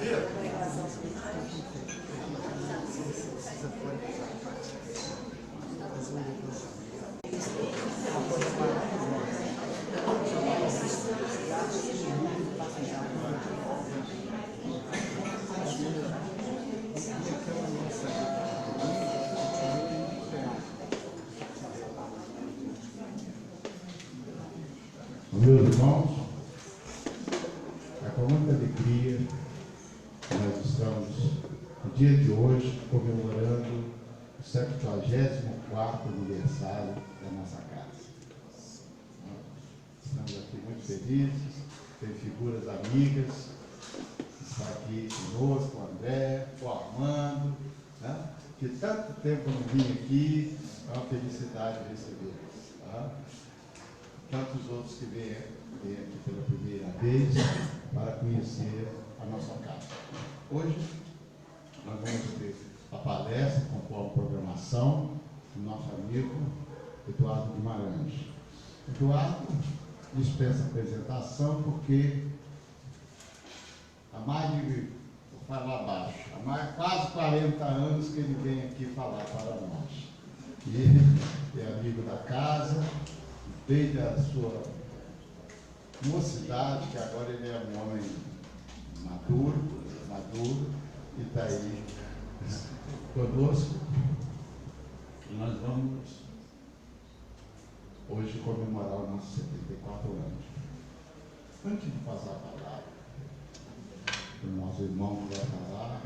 Meus irmãos, é com muita alegria que nós estamos, no dia de hoje, comemorando o 74º aniversário da nossa casa. Estamos aqui muito felizes, tem figuras amigas, está aqui conosco, o André, o Armando, né? Que tanto tempo não vim aqui, é uma felicidade recebê-los. Tá? Tantos outros que vêm aqui pela primeira vez para conhecer a nossa casa. Hoje, nós vamos ter a palestra, conforme a programação, do nosso amigo Eduardo Guimarães. Eduardo dispensa apresentação porque há mais de, vou falar baixo, há mais, quase 40 anos que ele vem aqui falar para nós. E ele é amigo da casa, desde a sua mocidade, que agora ele é um homem maduro, e está aí conosco. E nós vamos hoje comemorar os nossos 74 anos. Antes de passar a palavra, o nosso irmão vai falar,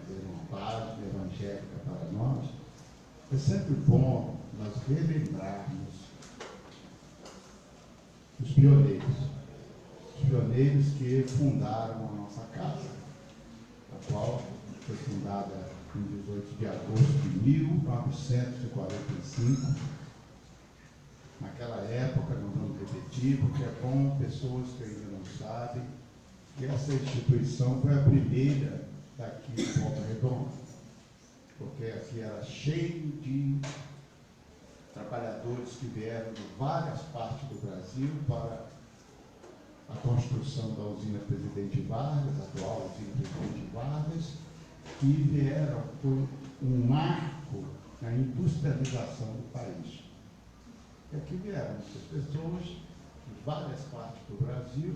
fazer uma página evangélica para nós, é sempre bom nós relembrarmos os pioneiros que fundaram a nossa casa, a qual foi fundada em 18 de agosto de 1945. Naquela época, não vamos repetir, porque é bom pessoas que ainda não sabem, que essa instituição foi a primeira daqui de Volta Redonda, porque aqui era cheio de trabalhadores que vieram de várias partes do Brasil para a construção da usina Presidente Vargas, a atual usina Presidente Vargas, que vieram por um marco na industrialização do país. E aqui vieram essas pessoas de várias partes do Brasil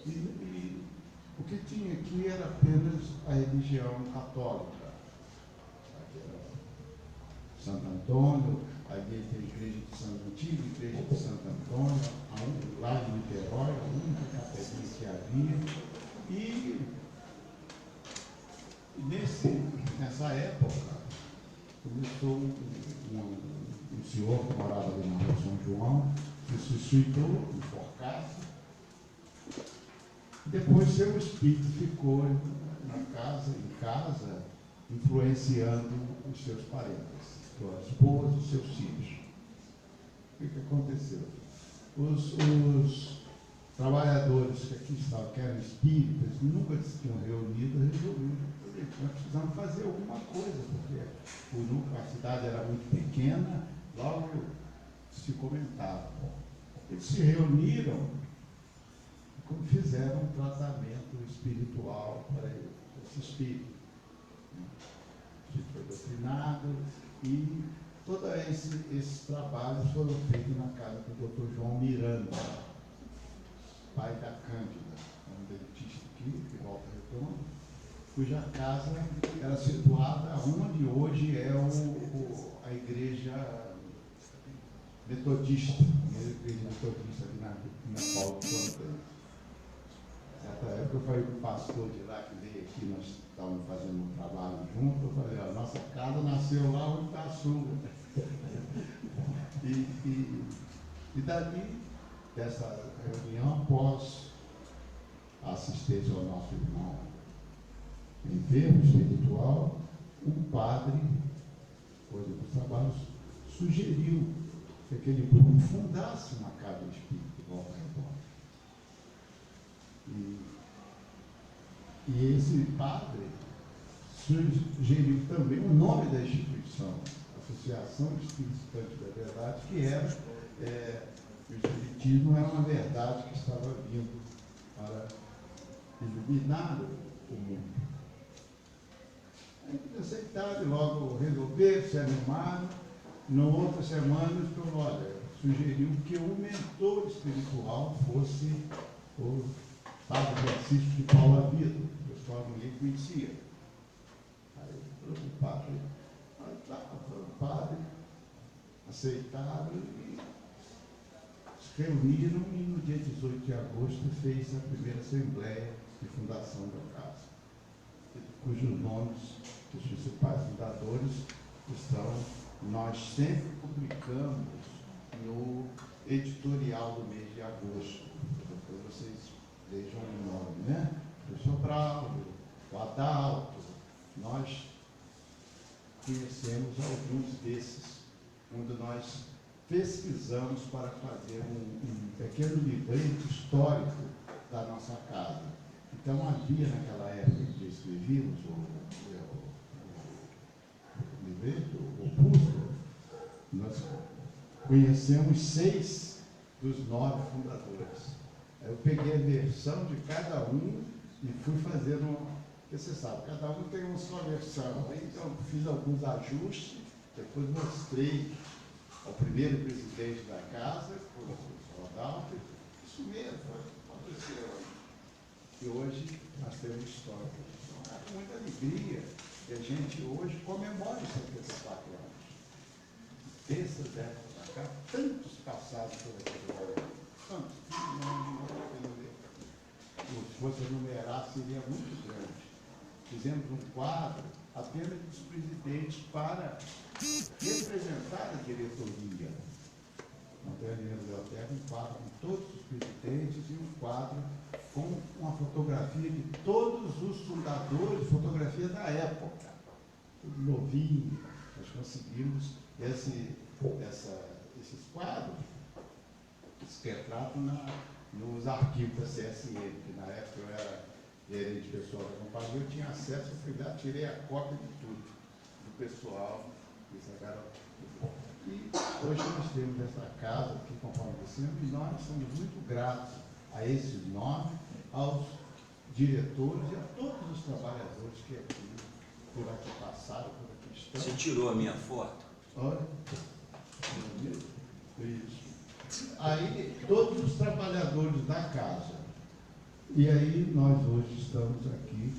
e o que tinha aqui era apenas a religião católica. Aqui era Santo Antônio, ali tem a igreja de Santo Antigo, a igreja de Santo Antônio, lá em Niterói, a única capelinha que havia. E nessa época, começou um senhor que morava ali na rua São João, que se suicidou, enforcado. Depois seu espírito ficou em casa, influenciando os seus parentes, sua esposa e seus filhos. O que aconteceu? Os trabalhadores que aqui estavam, que eram espíritas, nunca se tinham reunido, resolveram, nós precisamos fazer alguma coisa, porque a cidade era muito pequena, logo se comentava. Eles se reuniram e fizeram um tratamento espiritual para esse espírito. Foi doutrinado e todos esses trabalhos foram feitos na casa do Dr. João Miranda, pai da Cândida, um dentista aqui, de Volta Redonda, cuja casa era situada onde hoje é a igreja metodista, a igreja metodista aqui na Paulo de Antônio. Certa época eu falei com o pastor de lá que veio aqui, nós estávamos fazendo um trabalho junto, eu falei, a nossa casa nasceu lá onde está a sua. E dali, dessa reunião, após a assistência ao nosso irmão enfermo espiritual, um padre, coisa dos trabalhos, sugeriu que aquele grupo fundasse uma casa espírita de Volta Redonda. E esse padre sugeriu também o nome da instituição, Associação de Espíritos da Verdade, que era o Espiritismo era uma verdade que estava vindo para iluminar o o mundo. Aí aceitaram, logo resolveram, se animaram. Na outra semana, olha, sugeriu que o mentor espiritual fosse o Padre Francisco de Paula Vida. O pessoal ninguém conhecia. Aí o padre, o padre aceitaram e se reuniram e no dia 18 de agosto fez a primeira assembleia de fundação da casa, cujos nomes dos principais fundadores estão, nós sempre publicamos no editorial do mês de agosto. Depois vocês vejam o nome, né? O Sobral, o Adalto. Nós conhecemos alguns desses, quando nós pesquisamos para fazer um pequeno livreto histórico da nossa casa. Então havia naquela época que escrevíamos o livreto, o opúsculo, nós conhecemos 6 dos 9 fundadores. Eu peguei a versão de cada um e fui fazendo, porque você sabe, cada um tem uma sua versão. Então fiz alguns ajustes, depois mostrei ao primeiro presidente da casa, o Adalto, isso mesmo, aconteceu aí. E hoje nós temos história. Então, é com muita alegria que a gente hoje comemora os 74 anos. Dessas épocas para cá, tantos passados por aqui, tantos, se fosse numerar, seria muito grande. Fizemos um quadro apenas dos presidentes para representar a diretoria. Não tem ali na biblioteca um quadro com todos os presidentes e um quadro com uma fotografia de todos os fundadores, fotografia da época, tudo novinho. Nós conseguimos esses quadros, esse retrato nos arquivos da CSN, que na época eu era gerente pessoal da companhia, eu tinha acesso, eu fui lá, tirei a cópia de tudo, do pessoal, que sacaram. E hoje nós temos essa casa aqui, conforme dissemos, e nós somos muito gratos a esses 9, aos diretores e a todos os trabalhadores que aqui, por aqui passaram, por aqui estão. Você tirou a minha foto? Olha, isso. Aí, todos os trabalhadores da casa. E aí, nós hoje estamos aqui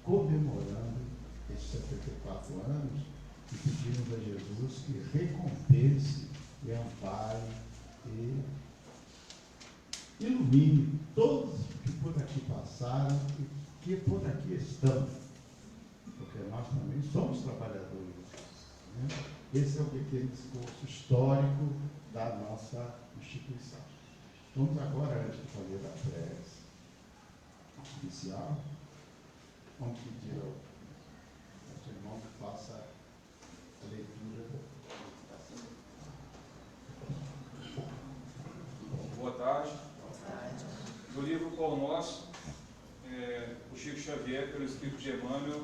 comemorando esses 74 anos e pedimos a Jesus que recompense e ampare e ilumine todos que por aqui passaram e que por aqui estão, porque nós também somos trabalhadores, né? Esse é o pequeno discurso histórico da nossa instituição. Vamos agora, antes de fazer a prece inicial, vamos pedir ao nosso irmão que faça a leitura da meditação. Boa tarde. Do livro Pão Nosso, o Chico Xavier, pelo Espírito de Emmanuel,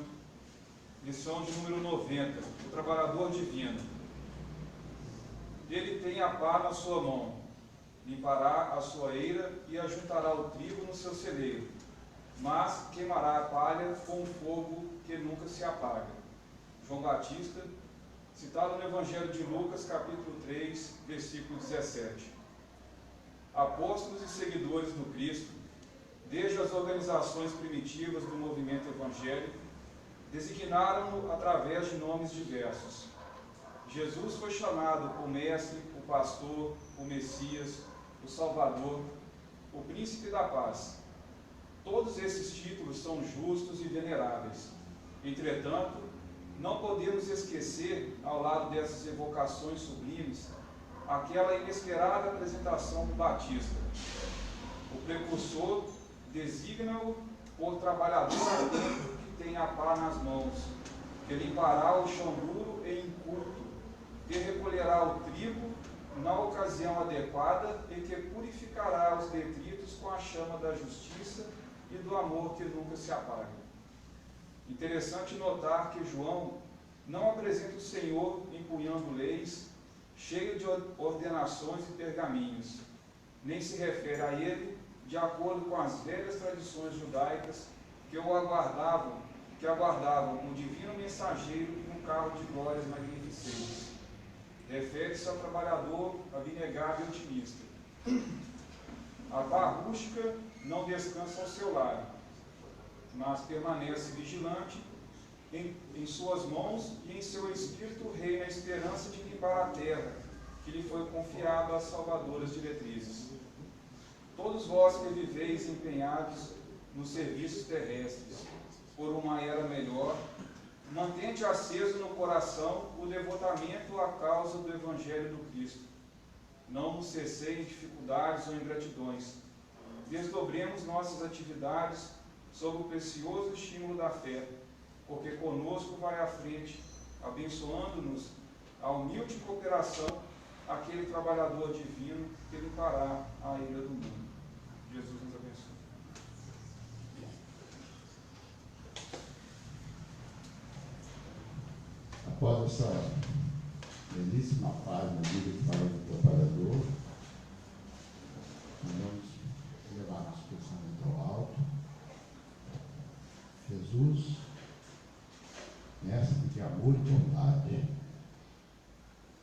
lição de número 90, o trabalhador divino. Ele tem a pá na sua mão, limpará a sua eira e ajuntará o trigo no seu celeiro, mas queimará a palha com um fogo que nunca se apaga. João Batista, citado no Evangelho de Lucas, capítulo 3, versículo 17. Apóstolos e seguidores do Cristo, desde as organizações primitivas do movimento evangélico, designaram-no através de nomes diversos. Jesus foi chamado o Mestre, o Pastor, o Messias, o Salvador, o Príncipe da Paz. Todos esses títulos são justos e veneráveis. Entretanto, não podemos esquecer, ao lado dessas evocações sublimes, aquela inesperada apresentação do Batista. O precursor designa-o por trabalhador ardente que tem a pá nas mãos, que limpará o chão duro e inculto, que recolherá o trigo na ocasião adequada e que purificará os detritos com a chama da justiça e do amor que nunca se apaga. Interessante notar que João não apresenta o Senhor empunhando leis, cheio de ordenações e pergaminhos, nem se refere a ele de acordo com as velhas tradições judaicas que aguardavam um divino mensageiro e um carro de glórias magnificentes. Refere-se ao trabalhador abnegado e otimista. A pá rústica não descansa ao seu lado, mas permanece vigilante. Em suas mãos e em seu espírito reina a esperança de limpar a terra, que lhe foi confiado às salvadoras diretrizes. Todos vós que viveis empenhados nos serviços terrestres, por uma era melhor, mantente aceso no coração o devotamento à causa do Evangelho do Cristo. Não nos cessei em dificuldades ou ingratidões. Desdobremos nossas atividades sob o precioso estímulo da fé, porque conosco vai à frente, abençoando-nos a humilde cooperação, aquele trabalhador divino que limpará a ira do mundo. Jesus nos abençoe. Após essa belíssima página do trabalhador, nós vamos levar nosso pensamento ao alto. Jesus, mestre de amor e bondade,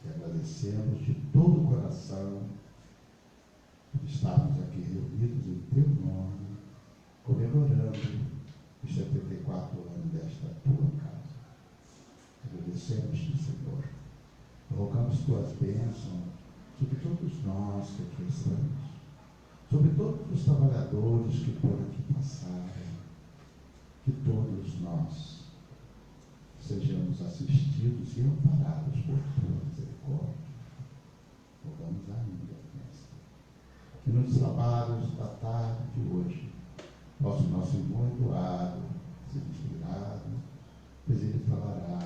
que agradecemos de todo o coração por estarmos aqui reunidos em teu nome, comemorando os 74 anos desta tua casa. Agradecemos-te, Senhor. Rogamos tuas bênçãos sobre todos nós que aqui estamos, sobre todos os trabalhadores que por aqui passaram, que todos nós sejamos assistidos e amparados por tua misericórdia. Rogamos ainda, mestre, que nos trabalhos da tarde de hoje, nosso irmão Eduardo seja inspirado, pois ele falará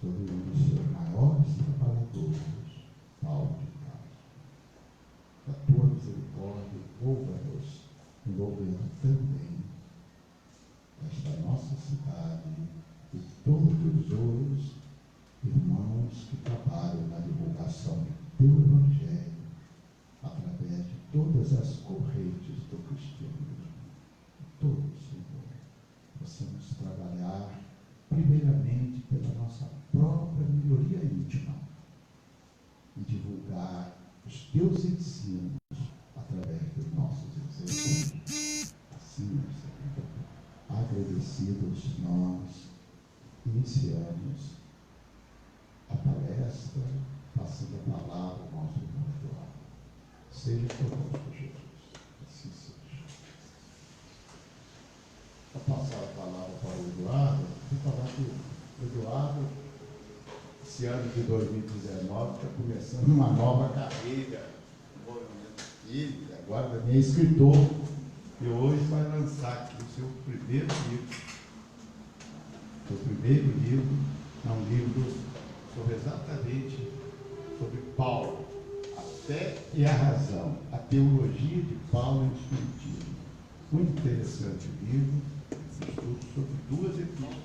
sobre um dos seus maiores trabalhadores, Paulo de Tarso. Da tua misericórdia, envolva-nos, envolvendo também esta nossa cidade e todos os irmãos que trabalham na divulgação do teu Evangelho através de todas as correntes do cristianismo. Todos, Senhor, possamos trabalhar primeiramente pela nossa própria melhoria íntima e divulgar os teus ensinos através dos nossos exemplos. Assim, Senhor, agradecidos nós iniciamos a palestra, passando a palavra ao nosso irmão Eduardo. Seja conosco, Jesus. Assim seja. Para passar a palavra para o Eduardo, vou falar que o Eduardo, esse ano de 2019, está começando uma nova carreira. E agora também é escritor, e hoje vai lançar aqui o seu primeiro livro. O primeiro livro é um livro sobre exatamente sobre Paulo, a fé e a razão, a teologia de Paulo e o Espiritismo. Muito interessante o livro, estudo sobre duas epístolas.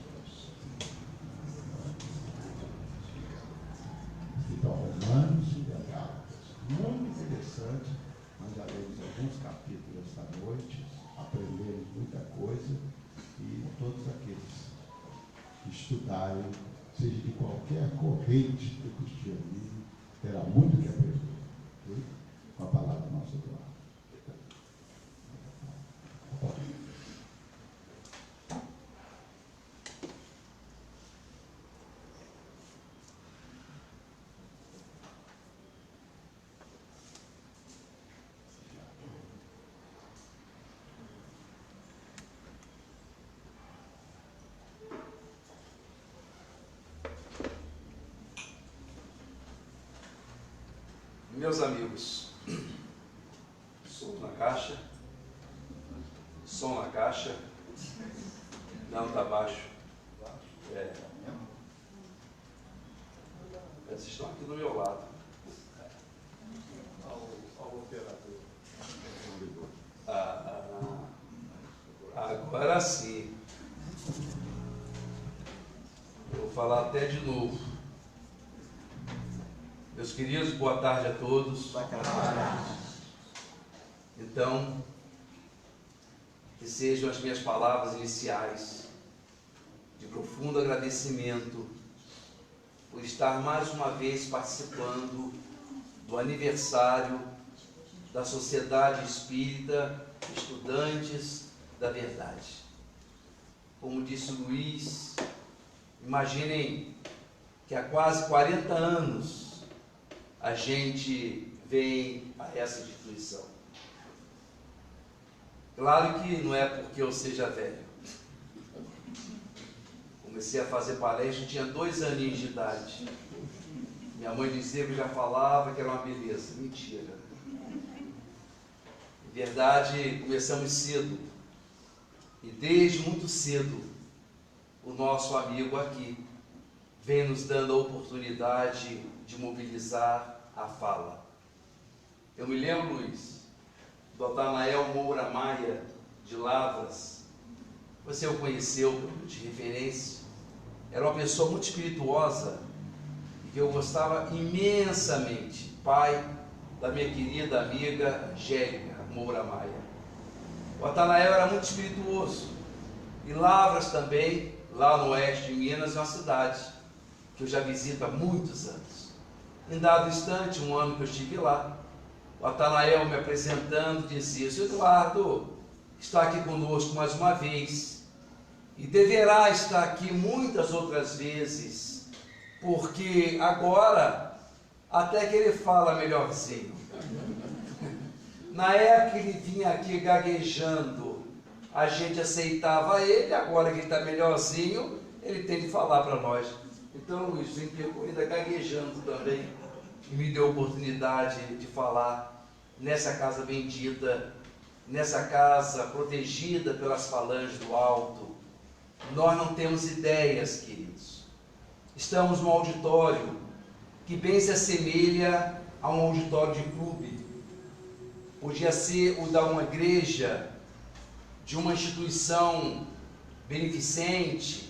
Então, Romanos e Gálatas. Muito interessante. Nós já lemos alguns capítulos esta noite, aprendemos muita coisa e todos aqueles que estudarem, seja de qualquer corrente do cristianismo, terá muito que aprender. Okay? Com a palavra do nosso Eduardo. Meus amigos, som na caixa, não, está baixo. Vocês estão aqui do meu lado. Ao operador. Agora sim. Eu vou falar até de novo. Meus queridos, boa tarde a todos. Boa tarde. Então, que sejam as minhas palavras iniciais de profundo agradecimento por estar mais uma vez participando do aniversário da Sociedade Espírita Estudantes da Verdade. Como disse o Luiz, imaginem que há quase 40 anos a gente vem a essa instituição. Claro que não é porque eu seja velho. Comecei a fazer palestra, tinha 2 aninhos de idade. Minha mãe dizia que eu já falava que era uma beleza. Mentira. Em verdade, começamos cedo. E desde muito cedo, o nosso amigo aqui vem nos dando a oportunidade de mobilizar a fala. Eu me lembro, Luiz, do Atanael Moura Maia, de Lavras. Você o conheceu de referência. Era uma pessoa muito espirituosa e que eu gostava imensamente. Pai da minha querida amiga Angélica Moura Maia. O Atanael era muito espirituoso. E Lavras também, lá no oeste de Minas, é uma cidade que eu já visito há muitos anos. Em dado instante, um ano que eu estive lá, o Atanael me apresentando dizia: "Seu Eduardo está aqui conosco mais uma vez e deverá estar aqui muitas outras vezes, porque agora até que ele fala melhorzinho. Na época ele vinha aqui gaguejando, a gente aceitava ele, agora que ele está melhorzinho, ele tem de falar para nós." Então, Luiz, vem pegou ainda gaguejando também e me deu a oportunidade de falar nessa casa bendita, nessa casa protegida pelas falanges do alto. Nós não temos ideias, queridos. Estamos num auditório que bem se assemelha a um auditório de clube. Podia ser o da uma igreja, de uma instituição beneficente.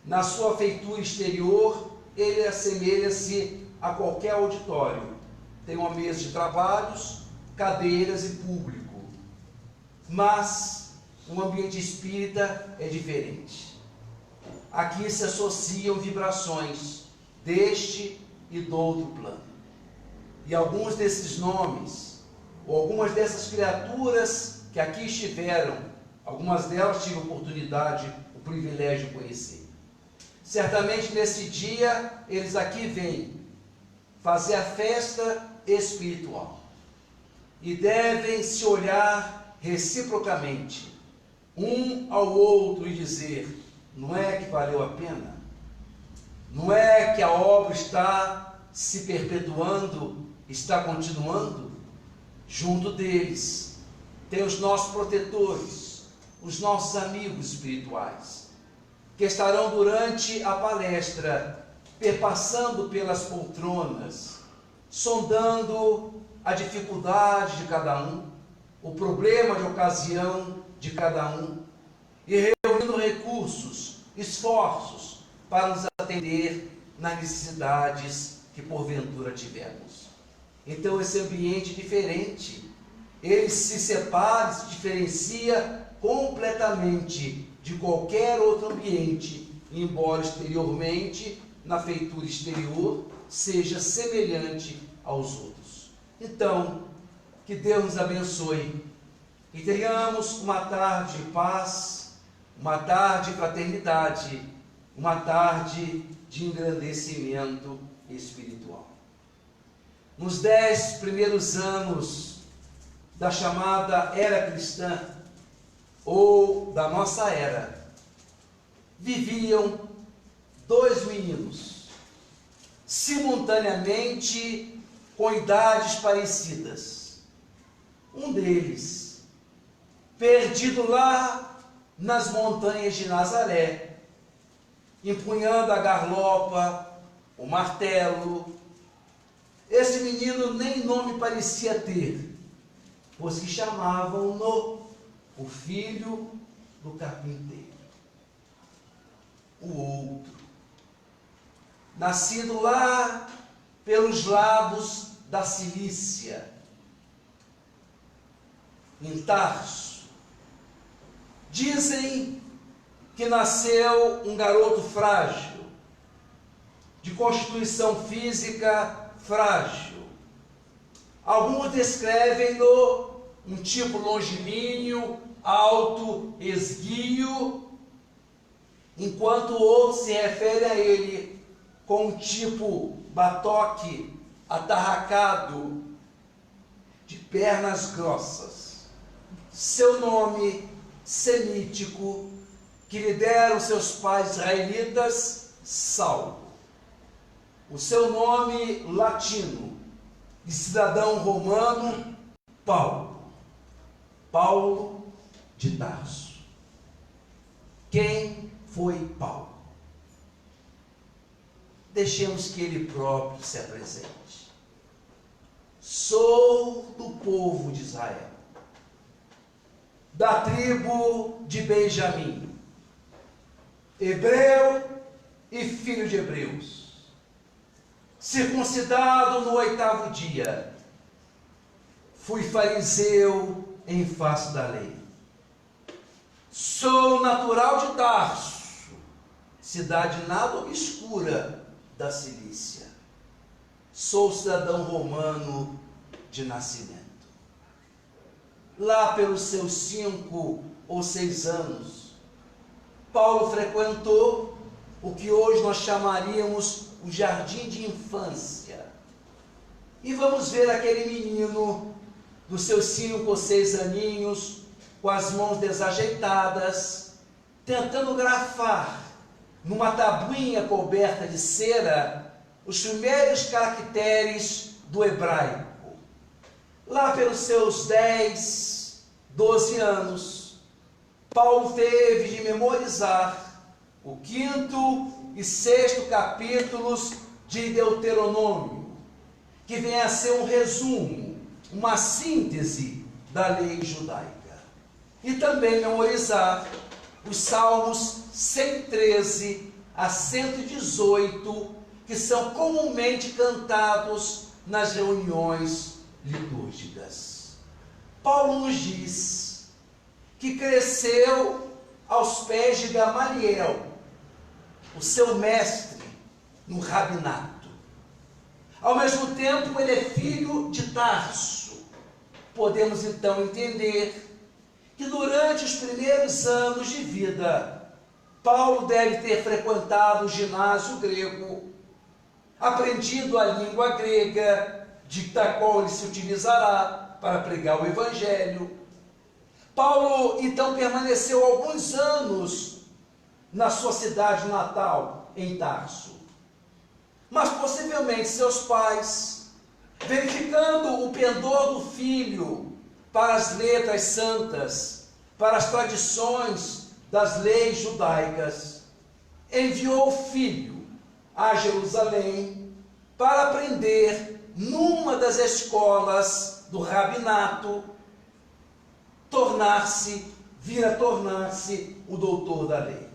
Na sua feitura exterior, ele assemelha-se a qualquer auditório. Tem uma mesa de trabalhos, cadeiras e público. Mas o ambiente espírita é diferente. Aqui se associam vibrações deste e do outro plano. E alguns desses nomes, ou algumas dessas criaturas que aqui estiveram, algumas delas tive a oportunidade, o privilégio de conhecer. Certamente nesse dia eles aqui vêm fazer a festa espiritual. E devem se olhar reciprocamente, um ao outro, e dizer: não é que valeu a pena? Não é que a obra está se perpetuando, está continuando? Junto deles tem os nossos protetores, os nossos amigos espirituais, que estarão durante a palestra perpassando pelas poltronas, sondando a dificuldade de cada um, o problema de ocasião de cada um, e reunindo recursos, esforços para nos atender nas necessidades que porventura tivermos. Então esse ambiente diferente, ele se separa, se diferencia completamente de qualquer outro ambiente, embora exteriormente, na feitura exterior, seja semelhante aos outros. Então, que Deus nos abençoe e tenhamos uma tarde de paz, uma tarde de fraternidade, uma tarde de engrandecimento espiritual. Nos 10 primeiros anos da chamada era cristã, ou da nossa era, viviam 2 meninos, simultaneamente com idades parecidas. Um deles, perdido lá nas montanhas de Nazaré, empunhando a garlopa, o martelo. Esse menino nem nome parecia ter, pois que chamavam-no o filho do carpinteiro. O outro, nascido lá pelos lados da Cilícia, em Tarso, Dizem que nasceu um garoto frágil, de constituição física frágil. Alguns descrevem-no um tipo longilíneo, alto, esguio, enquanto outros se referem a ele com um tipo batoque atarracado, de pernas grossas. Seu nome semítico, que lhe deram seus pais israelitas, Saulo. O seu nome latino, de cidadão romano, Paulo. Paulo de Tarso. Quem foi Paulo? Deixemos que ele próprio se apresente. Sou do povo de Israel, da tribo de Benjamim, hebreu e filho de hebreus, circuncidado no 8º dia, fui fariseu em face da lei, sou natural de Tarso, cidade nada obscura da Cilícia, sou cidadão romano de nascimento. Lá pelos seus 5 ou 6 anos, Paulo frequentou o que hoje nós chamaríamos o jardim de infância. E vamos ver aquele menino dos seus 5 ou 6 aninhos, com as mãos desajeitadas, tentando grafar numa tabuinha coberta de cera os primeiros caracteres do hebraico. Lá pelos seus 10, 12 anos, Paulo teve de memorizar o 5º e 6º capítulos de Deuteronômio, que vem a ser um resumo, uma síntese da lei judaica. E também memorizar os Salmos 113 a 118, que são comumente cantados nas reuniões litúrgicas. Paulo nos diz que cresceu aos pés de Gamaliel, o seu mestre no rabinato. Ao mesmo tempo, ele é filho de Tarso. Podemos então entender que durante os primeiros anos de vida, Paulo deve ter frequentado o ginásio grego, aprendido a língua grega, da qual ele se utilizará para pregar o Evangelho. Paulo, então, permaneceu alguns anos na sua cidade natal, em Tarso. Mas, possivelmente, seus pais, verificando o pendor do filho para as letras santas, para as tradições das leis judaicas, enviou o filho a Jerusalém para aprender numa das escolas do rabinato, vir a tornar-se o doutor da lei.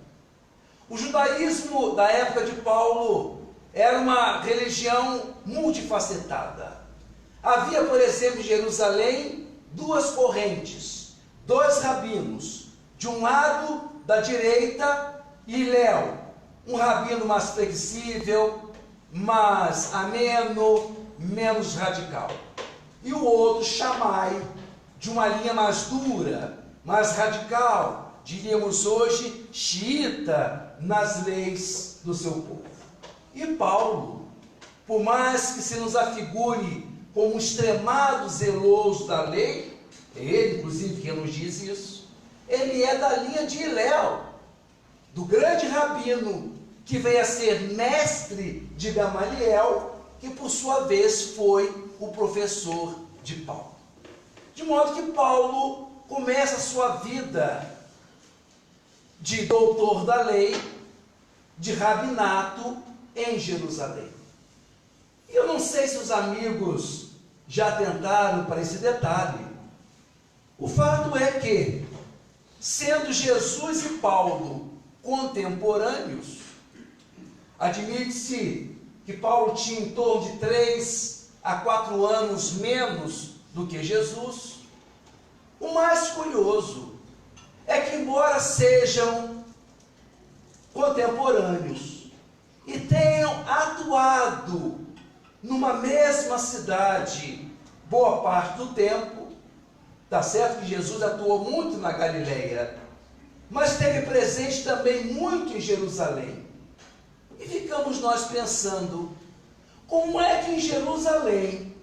O judaísmo da época de Paulo era uma religião multifacetada. Havia, por exemplo, em Jerusalém, 2 correntes, 2 rabinos, de um lado da direita, Hillel, um rabino mais flexível, mais ameno, menos radical, e o outro, Shammai, de uma linha mais dura, mais radical, diríamos hoje, xiita, nas leis do seu povo. E Paulo, por mais que se nos afigure como um extremado zeloso da lei, ele, inclusive, que nos diz isso, ele é da linha de Hillel, do grande rabino, que veio a ser mestre de Gamaliel, que por sua vez foi o professor de Paulo. De modo que Paulo começa a sua vida de doutor da lei, de rabinato, em Jerusalém. E eu não sei se os amigos já atentaram para esse detalhe. O fato é que, sendo Jesus e Paulo contemporâneos, admite-se que Paulo tinha em torno de 3 a 4 anos menos do que Jesus. O mais curioso é que, embora sejam contemporâneos e tenham atuado numa mesma cidade boa parte do tempo, está certo que Jesus atuou muito na Galileia, mas esteve presente também muito em Jerusalém. E ficamos nós pensando, como é que em Jerusalém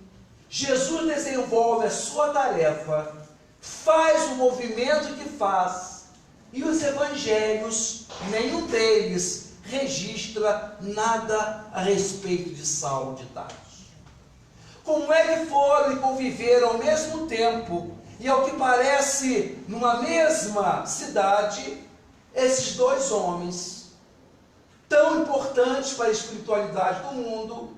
Jesus desenvolve a sua tarefa, faz o movimento que faz, e os evangelhos, nenhum deles registra nada a respeito de Saulo de Tarso? Como é que foram e conviveram ao mesmo tempo, e ao que parece, numa mesma cidade, esses dois homens, tão importantes para a espiritualidade do mundo,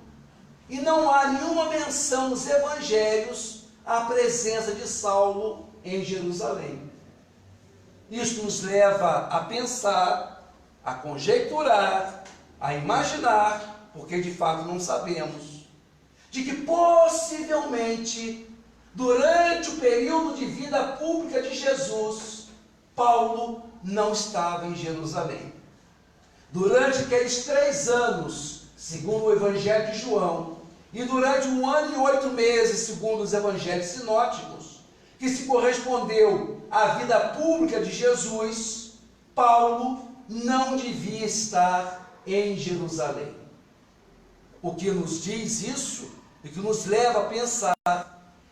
e não há nenhuma menção nos evangelhos à presença de Saulo em Jerusalém? Isso nos leva a pensar, a conjecturar, a imaginar, porque de fato não sabemos, de que possivelmente, durante o período de vida pública de Jesus, Paulo não estava em Jerusalém. Durante aqueles 3 anos, segundo o Evangelho de João, e durante 1 ano e 8 meses, segundo os Evangelhos sinóticos, que se correspondeu à vida pública de Jesus, Paulo não devia estar em Jerusalém. O que nos diz isso, e que nos leva a pensar,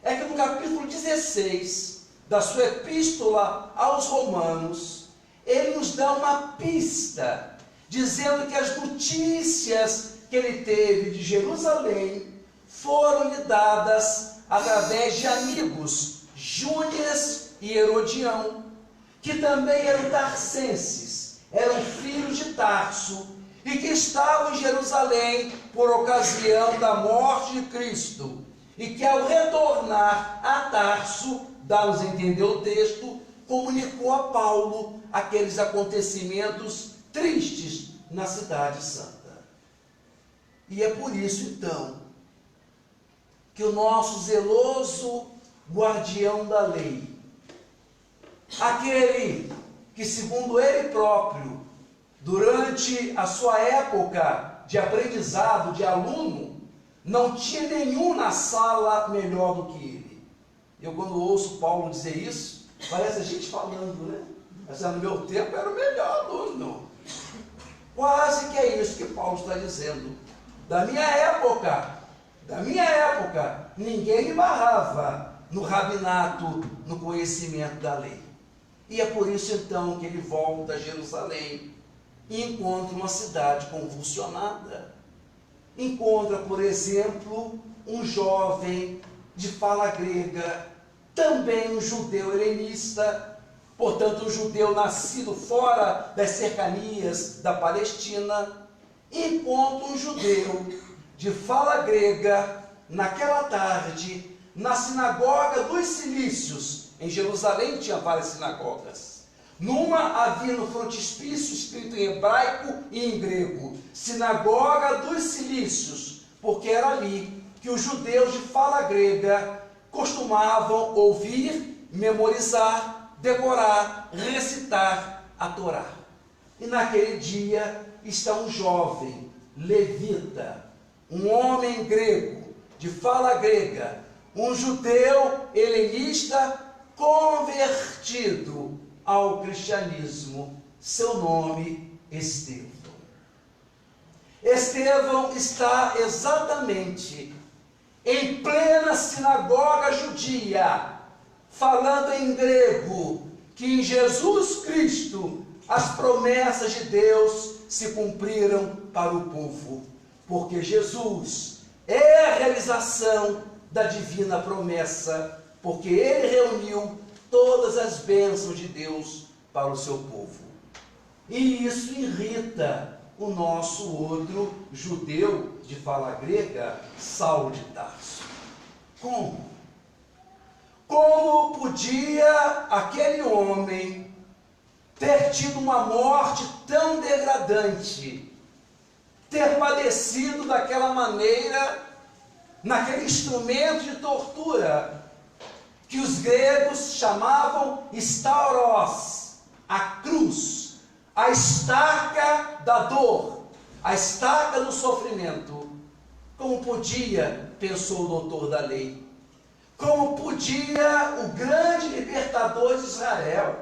é que no capítulo 16 da sua epístola aos Romanos, ele nos dá uma pista, dizendo que as notícias que ele teve de Jerusalém foram lhe dadas através de amigos, Júnias e Herodião, que também eram tarsenses, eram filhos de Tarso, e que estavam em Jerusalém por ocasião da morte de Cristo, e que ao retornar a Tarso, dá-nos a entender o texto, comunicou a Paulo aqueles acontecimentos tristes na cidade santa. E é por isso então que o nosso zeloso guardião da lei, aquele que, segundo ele próprio, durante a sua época de aprendizado, de aluno, não tinha nenhum na sala melhor do que ele. Eu, quando ouço Paulo dizer isso, parece a gente falando, né? Mas no meu tempo era o melhor aluno. Quase que é isso que Paulo está dizendo. Da minha época, ninguém me barrava no rabinato, no conhecimento da lei. E é por isso então que ele volta a Jerusalém e encontra uma cidade convulsionada. Encontra, por exemplo, um jovem de fala grega, também um judeu helenista, portanto um judeu nascido fora das cercanias da Palestina. Encontra um judeu de fala grega naquela tarde na sinagoga dos Cilícios. Em Jerusalém tinha várias sinagogas. Numa havia no frontispício escrito em hebraico e em grego, Sinagoga dos Cilícios, porque era ali que os judeus de fala grega costumavam ouvir, memorizar, decorar, recitar a Torá. E naquele dia está um jovem levita, um homem grego, de fala grega, um judeu helenista convertido ao cristianismo, seu nome Estevão. Estevão está exatamente em plena sinagoga judia, falando em grego, que em Jesus Cristo as promessas de Deus se cumpriram para o povo, porque Jesus é a realização da divina promessa, porque ele reuniu todas as bênçãos de Deus para o seu povo. E isso irrita o nosso outro judeu de fala grega, Saulo de Tarso. Como? Como podia aquele homem ter tido uma morte tão degradante, ter padecido daquela maneira, naquele instrumento de tortura, que os gregos chamavam stauros, a cruz, a estaca da dor, a estaca do sofrimento. Como podia, pensou o doutor da lei, como podia o grande libertador de Israel,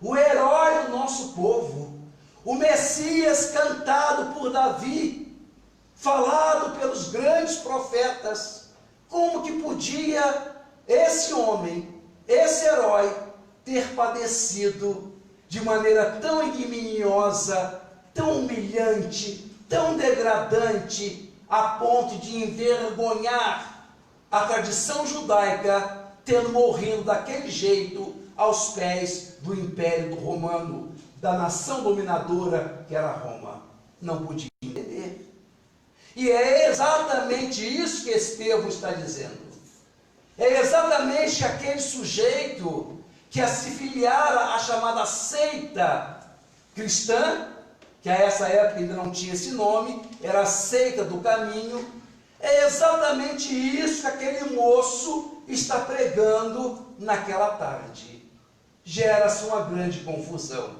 o herói do nosso povo, o Messias cantado por Davi, falado pelos grandes profetas, como que podia esse homem, esse herói, ter padecido de maneira tão ignominiosa, tão humilhante, tão degradante, a ponto de envergonhar a tradição judaica, tendo morrido daquele jeito aos pés do Império Romano, da nação dominadora que era Roma? Não podia entender. E é exatamente isso que Estevão está dizendo. É exatamente aquele sujeito que se filiara à chamada seita cristã, que a essa época ainda não tinha esse nome, era a seita do caminho. É exatamente isso que aquele moço está pregando naquela tarde. Gera-se uma grande confusão.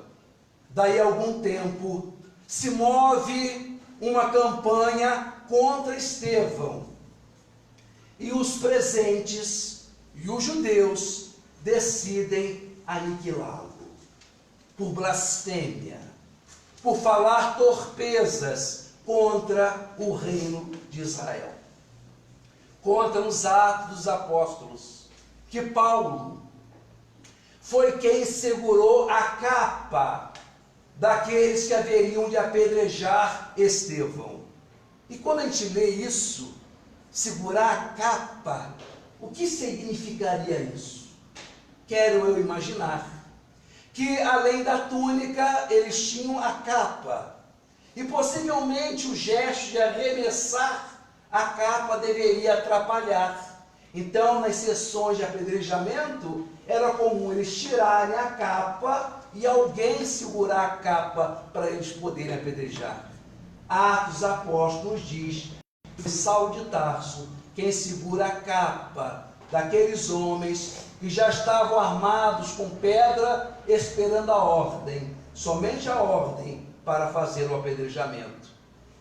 Daí a algum tempo se move uma campanha contra Estevão. E os presentes e os judeus decidem aniquilá-lo por blasfêmia, por falar torpezas contra o reino de Israel. Conta nos Atos dos Apóstolos que Paulo foi quem segurou a capa daqueles que haveriam de apedrejar Estevão. E quando a gente lê isso, segurar a capa, o que significaria isso? Quero eu imaginar que além da túnica, eles tinham a capa. E possivelmente o gesto de arremessar a capa deveria atrapalhar. Então, nas sessões de apedrejamento, era comum eles tirarem a capa e alguém segurar a capa para eles poderem apedrejar. Atos dos Apóstolos diz que foi Saulo de Tarso quem segura a capa daqueles homens que já estavam armados com pedra, esperando a ordem, somente a ordem para fazer o apedrejamento.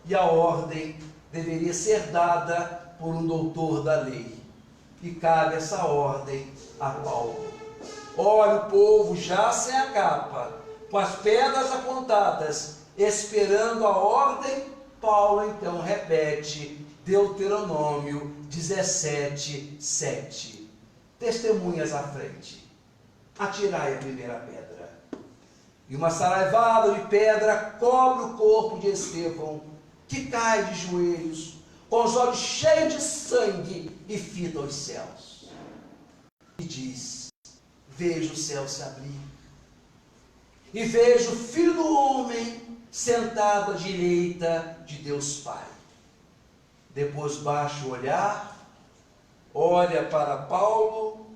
E a ordem deveria ser dada por um doutor da lei. E cabe essa ordem a Paulo. Olha o povo já sem a capa, com as pedras apontadas, esperando a ordem. Paulo então repete Deuteronômio 17, 7. Testemunhas à frente, atirai a primeira pedra. E uma saraivada de pedra cobre o corpo de Estevão, que cai de joelhos, com os olhos cheios de sangue, e fita os céus. E diz: vejo o céu se abrir, e vejo o Filho do Homem sentado à direita de Deus Pai. Depois baixa o olhar, olha para Paulo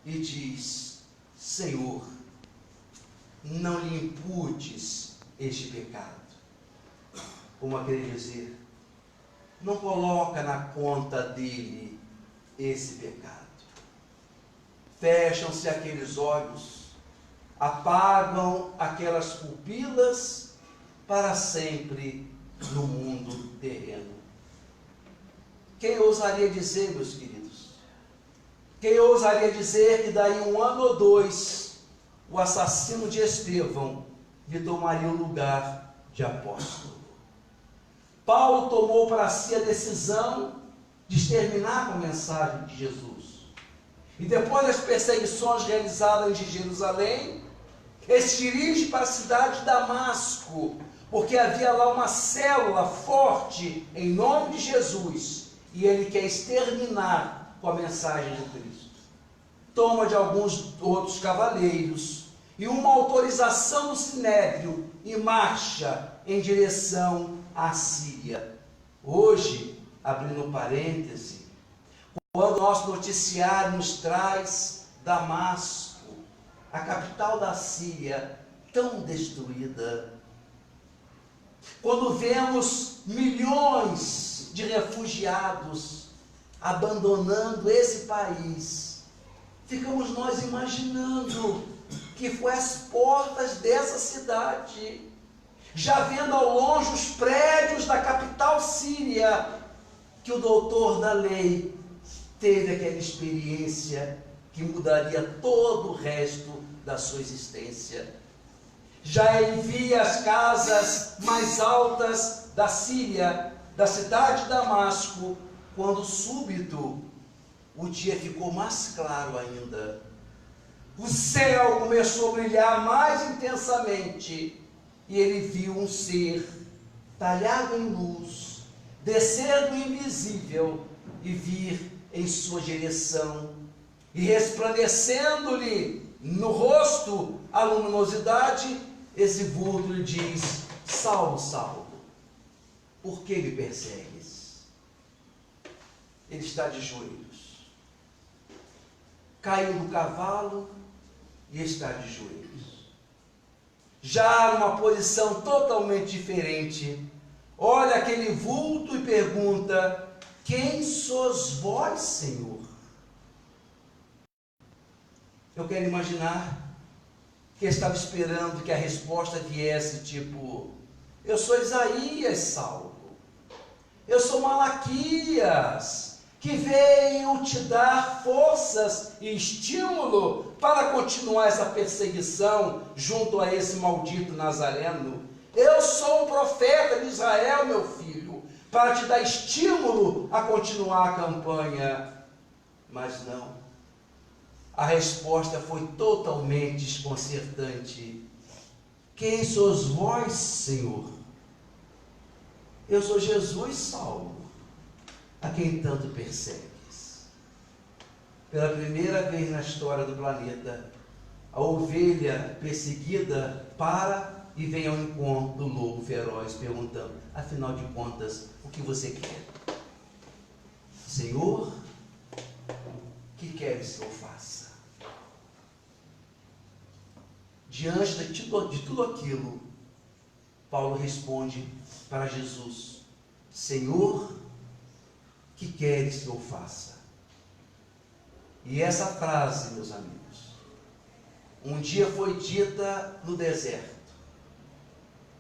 e diz: Senhor, não lhe imputes este pecado. Como a querer dizer, não coloca na conta dele esse pecado. Fecham-se aqueles olhos, apagam aquelas pupilas para sempre no mundo terreno. Quem ousaria dizer, meus queridos? Quem ousaria dizer que daí 1 ano ou 2, o assassino de Estevão lhe tomaria o lugar de apóstolo? Paulo tomou para si a decisão de exterminar com a mensagem de Jesus. E depois das perseguições realizadas em Jerusalém, ele se dirige para a cidade de Damasco, porque havia lá uma célula forte em nome de Jesus, e ele quer exterminar com a mensagem de Cristo. Toma de alguns outros cavaleiros e uma autorização do Sinédrio e marcha em direção à Síria. Hoje, abrindo parêntese, quando o nosso noticiário nos traz Damasco, a capital da Síria, tão destruída, quando vemos milhões de refugiados abandonando esse país, ficamos nós imaginando que foi às portas dessa cidade, já vendo ao longe os prédios da capital síria, que o doutor da lei teve aquela experiência que mudaria todo o resto da sua existência. Já ele via as casas mais altas da Síria, da cidade de Damasco, quando súbito o dia ficou mais claro ainda. O céu começou a brilhar mais intensamente e ele viu um ser talhado em luz, descer do invisível e vir em sua direção, e resplandecendo-lhe no rosto a luminosidade, esse vulto lhe diz: Saulo, Saulo, por que me persegues? Ele está de joelhos, caiu do cavalo e está de joelhos, já numa posição totalmente diferente. Olha aquele vulto e pergunta: quem sois vós, Senhor? Eu quero imaginar que ele estava esperando que a resposta viesse tipo: eu sou Isaías, Saulo. Eu sou Malaquias, que veio te dar forças e estímulo para continuar essa perseguição junto a esse maldito Nazareno. Eu sou um profeta de Israel, meu filho, para te dar estímulo a continuar a campanha. Mas não. A resposta foi totalmente desconcertante. Quem sois vós, Senhor? Eu sou Jesus, Saulo, a quem tanto persegues. Pela primeira vez na história do planeta, a ovelha perseguida para e vem ao encontro do lobo feroz, perguntando: afinal de contas, o que você quer? Senhor, o que queres que eu faça? Diante de tudo aquilo, Paulo responde para Jesus: Senhor, o que queres que eu faça? E essa frase, meus amigos, um dia foi dita no deserto,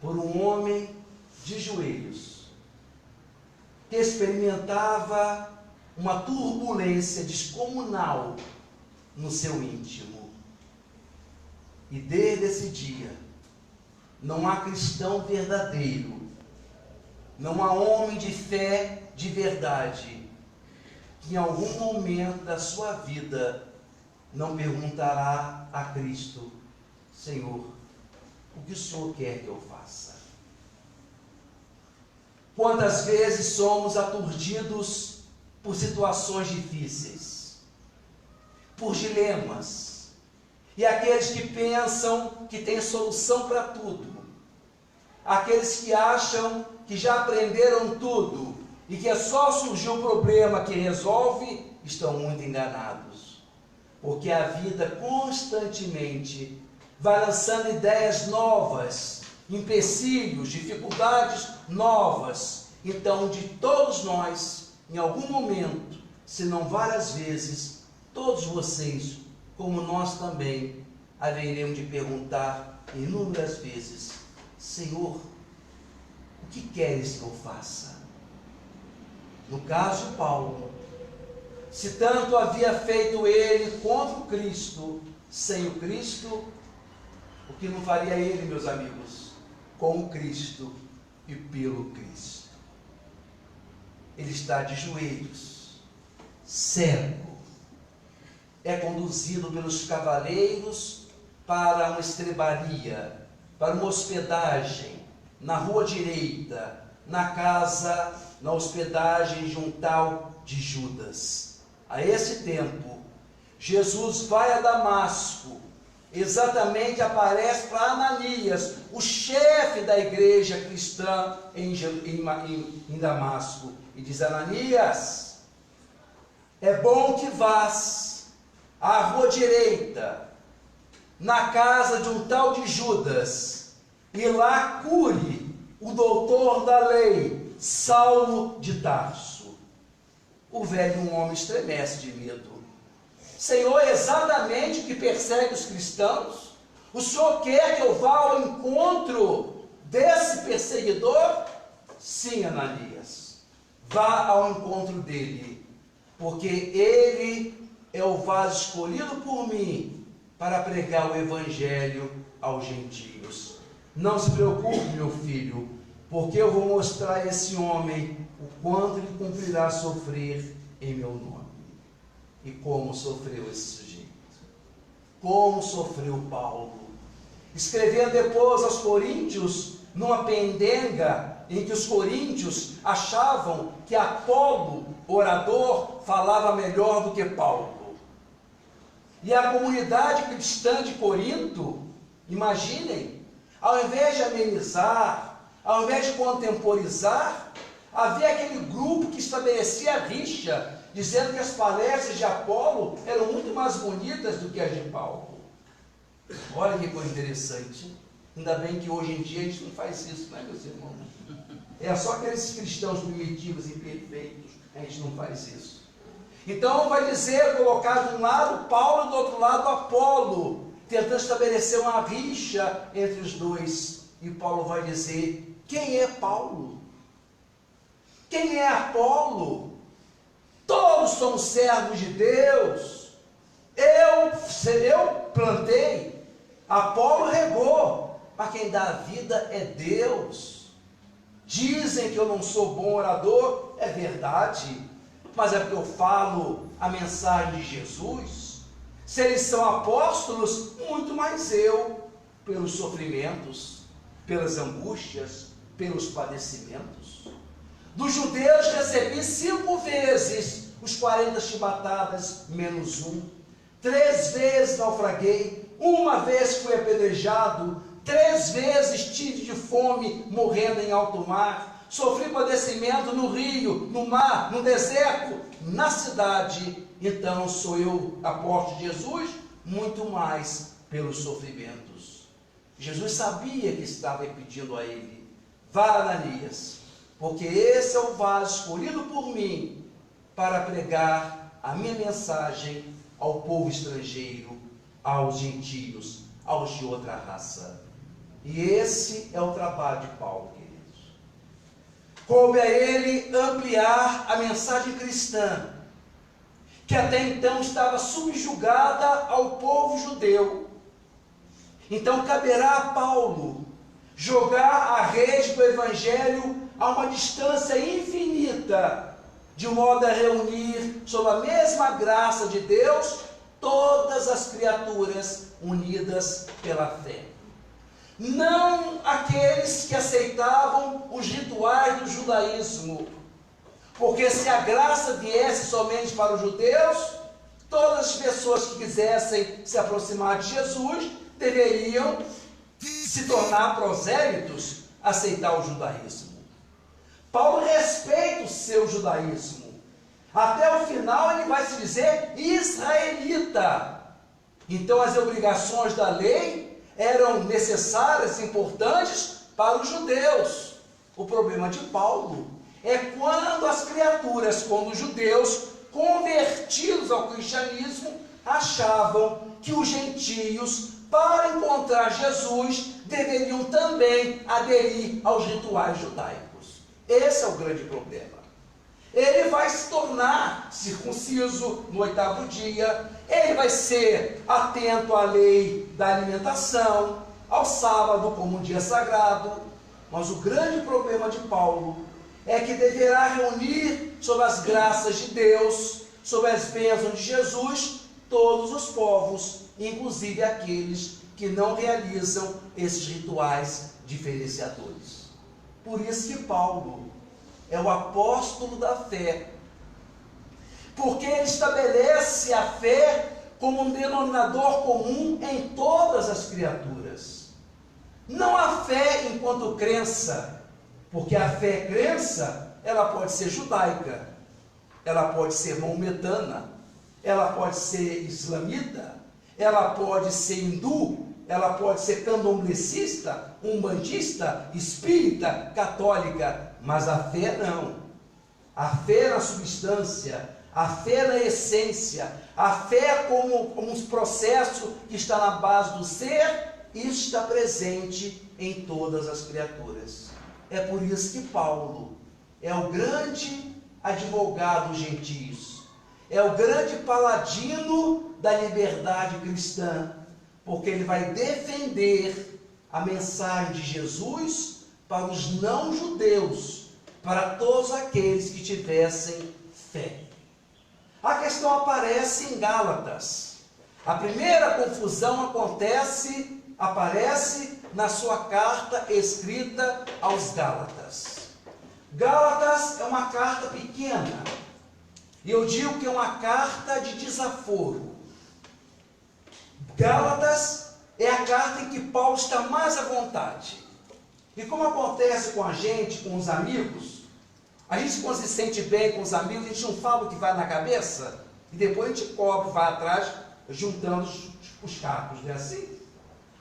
por um homem de joelhos, que experimentava uma turbulência descomunal no seu íntimo. E desde esse dia, não há cristão verdadeiro, não há homem de fé de verdade, que em algum momento da sua vida não perguntará a Cristo: Senhor, o que o Senhor quer que eu faça? Quantas vezes somos aturdidos por situações difíceis, por dilemas, e aqueles que pensam que têm solução para tudo, aqueles que acham que já aprenderam tudo e que é só surgir um problema que resolve, estão muito enganados, porque a vida constantemente vai lançando ideias novas, empecilhos, dificuldades novas. Então, de todos nós, em algum momento, se não várias vezes, todos vocês, como nós também, haveremos de perguntar inúmeras vezes: Senhor, o que queres que eu faça? No caso de Paulo, se tanto havia feito ele contra o Cristo, sem o Cristo, o que não faria ele, meus amigos, com o Cristo e pelo Cristo? Ele está de joelhos, cego, é conduzido pelos cavaleiros para uma estrebaria, para uma hospedagem, na rua direita, na hospedagem de um tal de Judas. A esse tempo, Jesus vai a Damasco, exatamente aparece para Ananias, o chefe da igreja cristã em Damasco, e diz: Ananias, é bom que vás à rua direita, na casa de um tal de Judas, e lá cure o doutor da lei, Saulo de Tarso. O velho homem estremece de medo. Senhor, é exatamente o que persegue os cristãos? O Senhor quer que eu vá ao encontro desse perseguidor? Sim, Ananias. Vá ao encontro dele, porque ele é o vaso escolhido por mim para pregar o evangelho aos gentios. Não se preocupe, meu filho, porque eu vou mostrar a esse homem o quanto ele cumprirá sofrer em meu nome. E como sofreu esse sujeito? Como sofreu Paulo? Escrevendo depois aos coríntios, numa pendenga em que os coríntios achavam que Apolo, orador, falava melhor do que Paulo. E a comunidade cristã de Corinto, imaginem, ao invés de amenizar, ao invés de contemporizar, havia aquele grupo que estabelecia rixa, dizendo que as palestras de Apolo eram muito mais bonitas do que as de Paulo. Olha que coisa interessante. Ainda bem que hoje em dia a gente não faz isso, não é, meus irmãos? É só aqueles cristãos primitivos e imperfeitos, a gente não faz isso. Então vai dizer, colocar de um lado Paulo e do outro lado Apolo, tentando estabelecer uma rixa entre os dois. E Paulo vai dizer, quem é Paulo? Quem é Apolo? Todos somos servos de Deus. Eu plantei, Apolo regou, mas quem dá a vida é Deus. Dizem que eu não sou bom orador, é verdade, mas é porque eu falo a mensagem de Jesus. Se eles são apóstolos, muito mais eu, pelos sofrimentos, pelas angústias, pelos padecimentos. Dos judeus recebi 5 vezes os 40 chibatadas menos 1. 3 vezes naufraguei, 1 vez fui apedrejado, 3 vezes tive de fome, morrendo em alto mar, sofri padecimento no rio, no mar, no deserto, na cidade. Então sou eu, apóstolo de Jesus, muito mais pelos sofrimentos. Jesus sabia que estava pedindo a ele, vá, Ananias, porque esse é o vaso escolhido por mim para pregar a minha mensagem ao povo estrangeiro, aos gentios, aos de outra raça. E esse é o trabalho de Paulo, queridos. Coube a ele ampliar a mensagem cristã, que até então estava subjugada ao povo judeu. Então caberá a Paulo jogar a rede do evangelho a uma distância infinita, de modo a reunir sob a mesma graça de Deus todas as criaturas unidas pela fé. Não aqueles que aceitavam os rituais do judaísmo, porque se a graça viesse somente para os judeus, todas as pessoas que quisessem se aproximar de Jesus deveriam se tornar prosélitos, aceitar o judaísmo. Paulo respeita o seu judaísmo. Até o final ele vai se dizer israelita. Então as obrigações da lei eram necessárias, importantes para os judeus. O problema de Paulo é quando as criaturas, quando os judeus convertidos ao cristianismo, achavam que os gentios, para encontrar Jesus, deveriam também aderir aos rituais judaicos. Esse é o grande problema. Ele vai se tornar circunciso no 8º dia, ele vai ser atento à lei da alimentação, ao sábado como um dia sagrado, mas o grande problema de Paulo é que deverá reunir sob as graças de Deus, sob as bênçãos de Jesus, todos os povos, inclusive aqueles que não realizam esses rituais diferenciadores. Por isso que Paulo é o apóstolo da fé, porque ele estabelece a fé como um denominador comum em todas as criaturas. Não a fé enquanto crença, porque a fé crença, ela pode ser judaica, ela pode ser maometana, ela pode ser islamita, ela pode ser hindu, ela pode ser candomblessista, umbandista, espírita, católica, mas a fé não. A fé na substância, a fé na essência, a fé como um processo que está na base do ser, isso está presente em todas as criaturas. É por isso que Paulo é o grande advogado dos gentios, é o grande paladino da liberdade cristã, porque ele vai defender a mensagem de Jesus para os não-judeus, para todos aqueles que tivessem fé. A questão aparece em Gálatas. A primeira confusão aparece na sua carta escrita aos Gálatas. Gálatas é uma carta pequena, e eu digo que é uma carta de desaforo. Gálatas é a carta em que Paulo está mais à vontade. E como acontece com a gente, com os amigos, a gente quando se sente bem com os amigos, a gente não fala o que vai na cabeça, e depois a gente cobre, vai atrás, juntando os cacos, não é assim?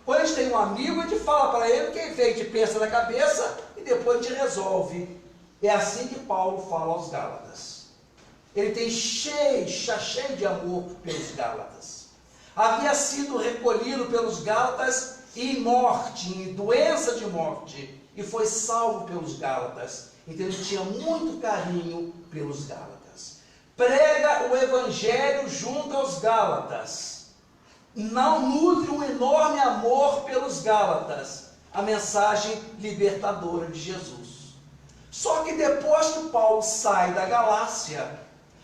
Quando a gente tem um amigo, a gente fala para ele o que a gente pensa na cabeça, e depois a gente resolve. É assim que Paulo fala aos Gálatas. Ele tem cheio de amor pelos Gálatas. Havia sido recolhido pelos Gálatas em morte, em doença de morte, e foi salvo pelos Gálatas. Então ele tinha muito carinho pelos Gálatas. Prega o Evangelho junto aos Gálatas. Não nutre um enorme amor pelos Gálatas, a mensagem libertadora de Jesus. Só que depois que Paulo sai da Galácia,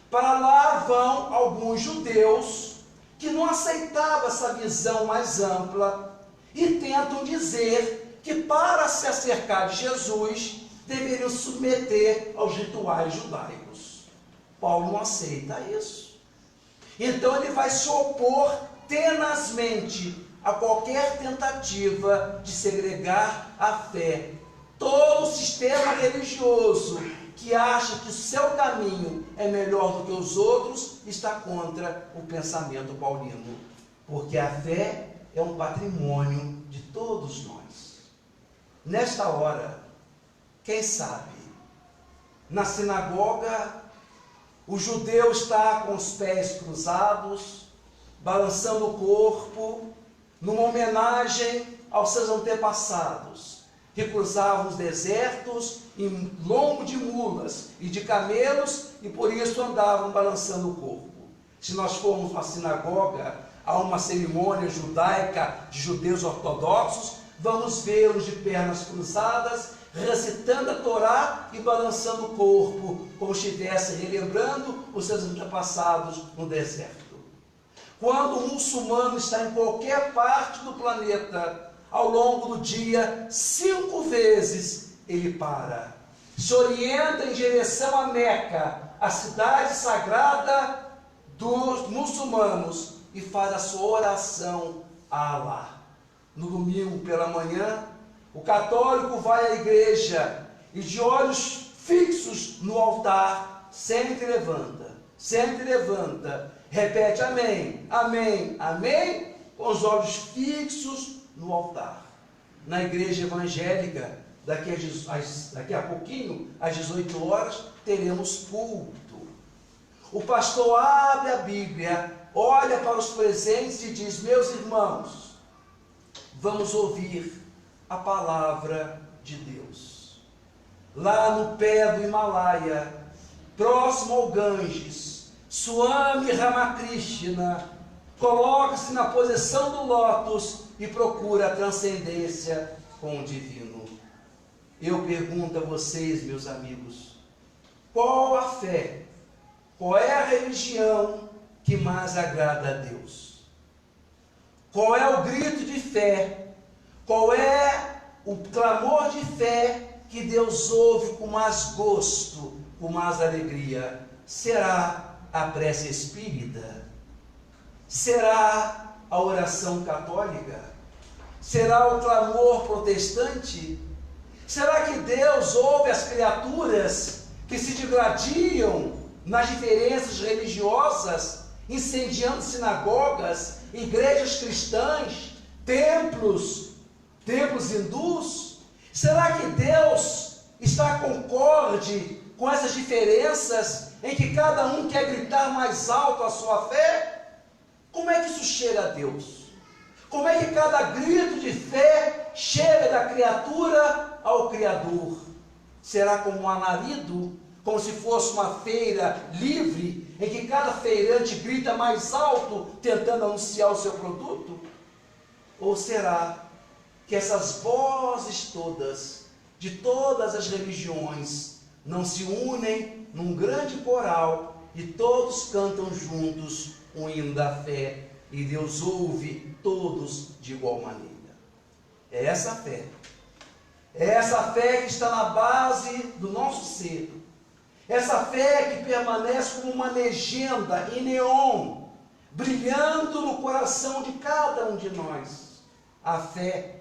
para lá vão alguns judeus que não aceitavam essa visão mais ampla e tentam dizer que para se acercar de Jesus, deveriam submeter aos rituais judaicos. Paulo não aceita isso. Então ele vai se opor tenazmente a qualquer tentativa de segregar a fé. Todo o sistema religioso que acha que o seu caminho é melhor do que os outros está contra o pensamento paulino, porque a fé é um patrimônio de todos nós. Nesta hora, quem sabe, na sinagoga, o judeu está com os pés cruzados, balançando o corpo, numa homenagem aos seus antepassados, que cruzavam os desertos em lombo de mulas e de camelos, e por isso andavam balançando o corpo. Se nós formos uma sinagoga, a uma cerimônia judaica de judeus ortodoxos, vamos vê-los de pernas cruzadas, recitando a Torá e balançando o corpo, como se estivesse relembrando os seus antepassados no deserto. Quando um muçulmano está em qualquer parte do planeta, ao longo do dia, 5 vezes ele para, se orienta em direção a Meca, a cidade sagrada dos muçulmanos, e faz a sua oração a Alá. No domingo pela manhã, o católico vai à igreja e de olhos fixos no altar, sempre levanta, repete amém, amém, amém, com os olhos fixos no altar. Na igreja evangélica, daqui a pouquinho, às 18 horas, teremos culto. O pastor abre a Bíblia, olha para os presentes e diz: meus irmãos, vamos ouvir a palavra de Deus. Lá no pé do Himalaia, próximo ao Ganges, Swami Ramakrishna coloca-se na posição do lótus e procura a transcendência com o divino. Eu pergunto a vocês, meus amigos, qual a fé, qual é a religião que mais agrada a Deus? Qual é o grito de fé? Qual é o clamor de fé que Deus ouve com mais gosto, com mais alegria? Será a prece espírita? Será a oração católica? Será o clamor protestante? Será que Deus ouve as criaturas que se digladiam nas diferenças religiosas, incendiando sinagogas, igrejas cristãs, templos hindus? Será que Deus está concorde com essas diferenças em que cada um quer gritar mais alto a sua fé? Como é que isso chega a Deus? Como é que cada grito de fé chega da criatura ao Criador? Será como um alarido, como se fosse uma feira livre, em que cada feirante grita mais alto, tentando anunciar o seu produto? Ou será que essas vozes todas, de todas as religiões, não se unem num grande coral e todos cantam juntos o hino da fé, e Deus ouve todos de igual maneira? É essa fé. É essa fé que está na base do nosso ser. Essa fé que permanece como uma legenda em neon, brilhando no coração de cada um de nós. A fé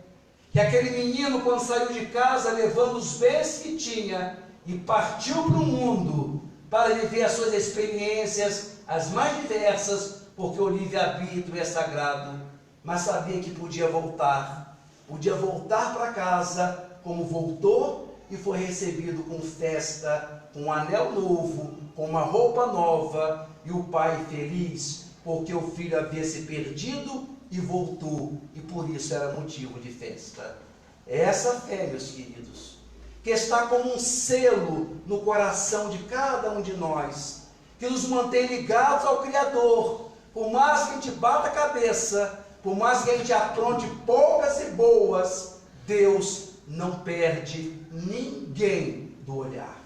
que aquele menino, quando saiu de casa, levando os bens que tinha e partiu para o mundo para viver as suas experiências, as mais diversas, porque o livre-arbítrio é sagrado, mas sabia que podia voltar para casa, como voltou e foi recebido com festa, com um anel novo, com uma roupa nova, e o pai feliz, porque o filho havia se perdido e voltou, e por isso era motivo de festa. É essa fé, meus queridos, que está como um selo no coração de cada um de nós, que nos mantém ligados ao Criador. Por mais que a gente bata a cabeça, por mais que a gente apronte poucas e boas, Deus não perde ninguém do olhar.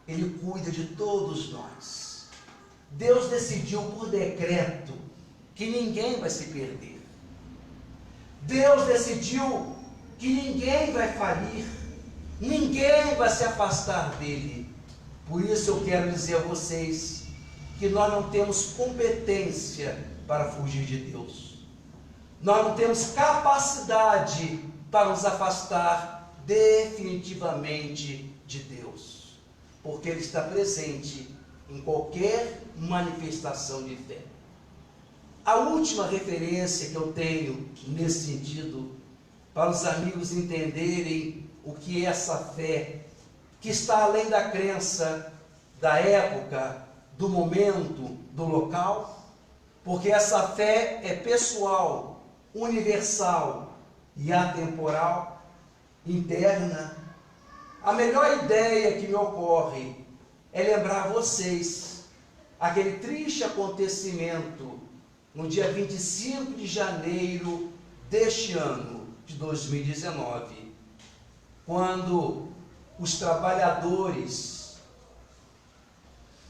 Ele cuida de todos nós. Deus decidiu por decreto que ninguém vai se perder. Deus decidiu que ninguém vai falir, ninguém vai se afastar dele. Por isso eu quero dizer a vocês que nós não temos competência para fugir de Deus. Nós não temos capacidade para nos afastar definitivamente de Deus, porque Ele está presente em qualquer manifestação de fé. A última referência que eu tenho nesse sentido, para os amigos entenderem o que é essa fé, que está além da crença, da época, do momento, do local, porque essa fé é pessoal, universal e atemporal, interna. A melhor ideia que me ocorre é lembrar vocês aquele triste acontecimento no dia 25 de janeiro deste ano de 2019, quando os trabalhadores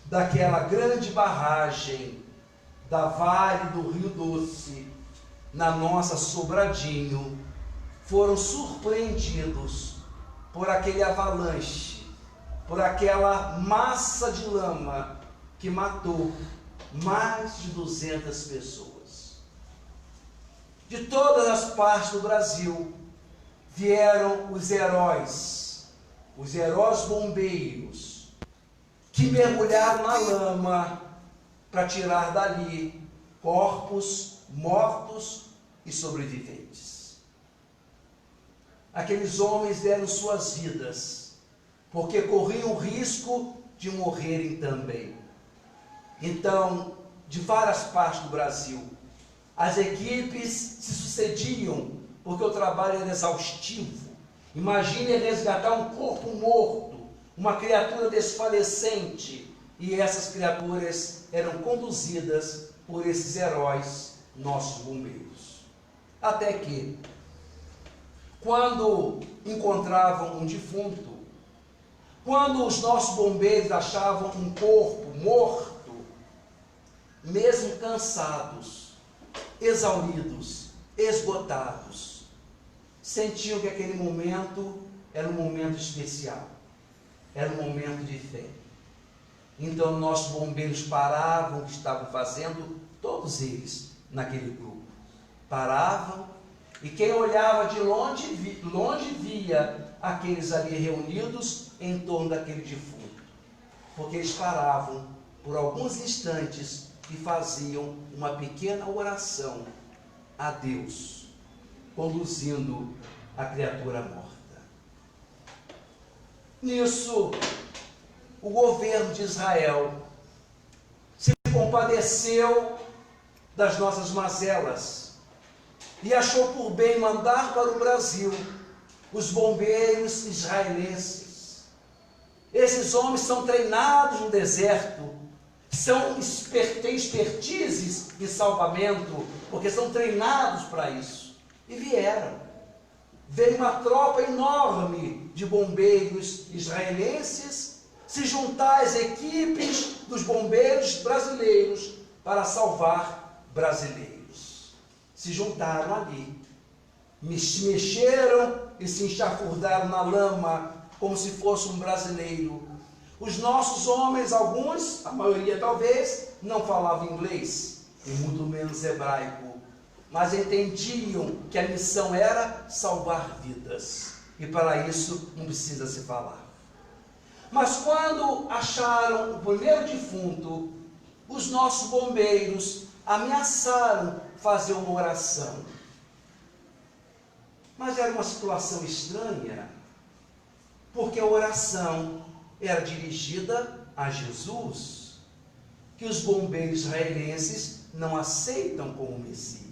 daquela grande barragem da Vale do Rio Doce, na nossa Sobradinho, foram surpreendidos por aquele avalanche, por aquela massa de lama que matou mais de 200 pessoas. De todas as partes do Brasil vieram os heróis bombeiros, que mergulharam na lama para tirar dali corpos mortos e sobreviventes. Aqueles homens deram suas vidas, porque corriam o risco de morrerem também. Então, de várias partes do Brasil, as equipes se sucediam, porque o trabalho era exaustivo. Imagine resgatar um corpo morto, uma criatura desfalecente, e essas criaturas eram conduzidas por esses heróis, nossos bombeiros. Até que, quando encontravam um defunto, quando os nossos bombeiros achavam um corpo morto, mesmo cansados, exauridos, esgotados, sentiam que aquele momento era um momento especial, era um momento de fé. Então nossos bombeiros paravam o que estavam fazendo, todos eles naquele grupo, paravam, e quem olhava de longe via aqueles ali reunidos em torno daquele defunto, porque eles paravam por alguns instantes e faziam uma pequena oração a Deus, conduzindo a criatura morta. Nisso, o governo de Israel se compadeceu das nossas mazelas e achou por bem mandar para o Brasil os bombeiros israelenses. Esses homens são treinados no deserto, têm expertises em salvamento, porque são treinados para isso. E veio uma tropa enorme de bombeiros israelenses se juntar às equipes dos bombeiros brasileiros para salvar brasileiros. Se juntaram ali, mexeram e se enxafurdaram na lama como se fosse um brasileiro. Os nossos homens, alguns, a maioria talvez, não falavam inglês e muito menos hebraico, mas entendiam que a missão era salvar vidas, e para isso não precisa se falar. Mas quando acharam o primeiro defunto, os nossos bombeiros ameaçaram fazer uma oração. Mas era uma situação estranha, porque a oração era dirigida a Jesus, que os bombeiros israelenses não aceitam como Messias.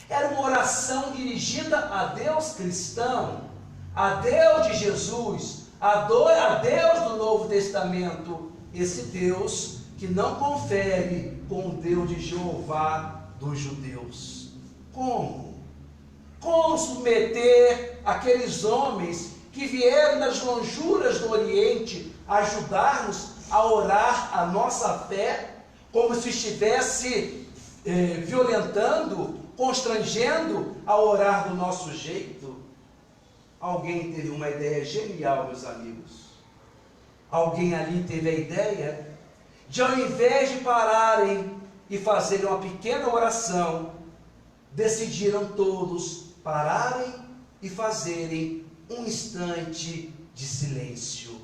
Era uma oração dirigida a Deus cristão, a Deus de Jesus, a Deus do Novo Testamento, esse Deus que não confere com o Deus de Jeová dos judeus. Como? Como submeter aqueles homens que vieram das lonjuras do Oriente ajudar-nos a orar a nossa fé, como se estivesse violentando, constrangendo a orar do nosso jeito? Alguém teve uma ideia genial, meus amigos. Alguém ali teve a ideia de, ao invés de pararem e fazerem uma pequena oração, decidiram todos pararem e fazerem um instante de silêncio,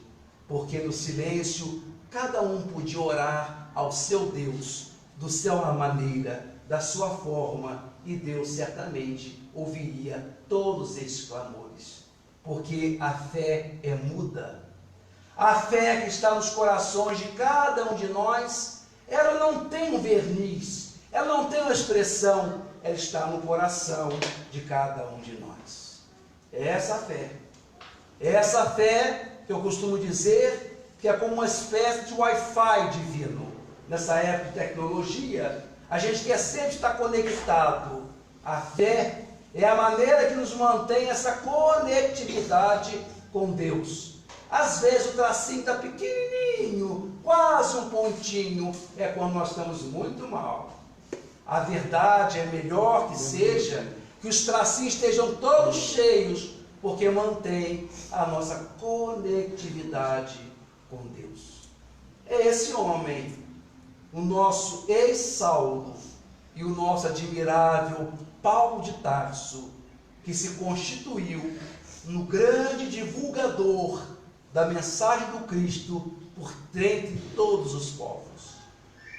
porque no silêncio cada um podia orar ao seu Deus, do sua maneira, da sua forma, e Deus certamente ouviria todos esses clamores, porque a fé é muda. A fé que está nos corações de cada um de nós, ela não tem um verniz, ela não tem uma expressão, ela está no coração de cada um de nós. É essa fé. É essa fé que eu costumo dizer que é como uma espécie de Wi-Fi divino. Nessa época de tecnologia, a gente quer sempre estar conectado. A fé é a maneira que nos mantém essa conectividade com Deus. Às vezes o tracinho está pequenininho, quase um pontinho, é quando nós estamos muito mal. A verdade é melhor que seja que os tracinhos estejam todos cheios, porque mantém a nossa conectividade com Deus. É esse homem, o nosso ex-Saulo e o nosso admirável Paulo de Tarso, que se constituiu no grande divulgador da mensagem do Cristo por entre todos os povos.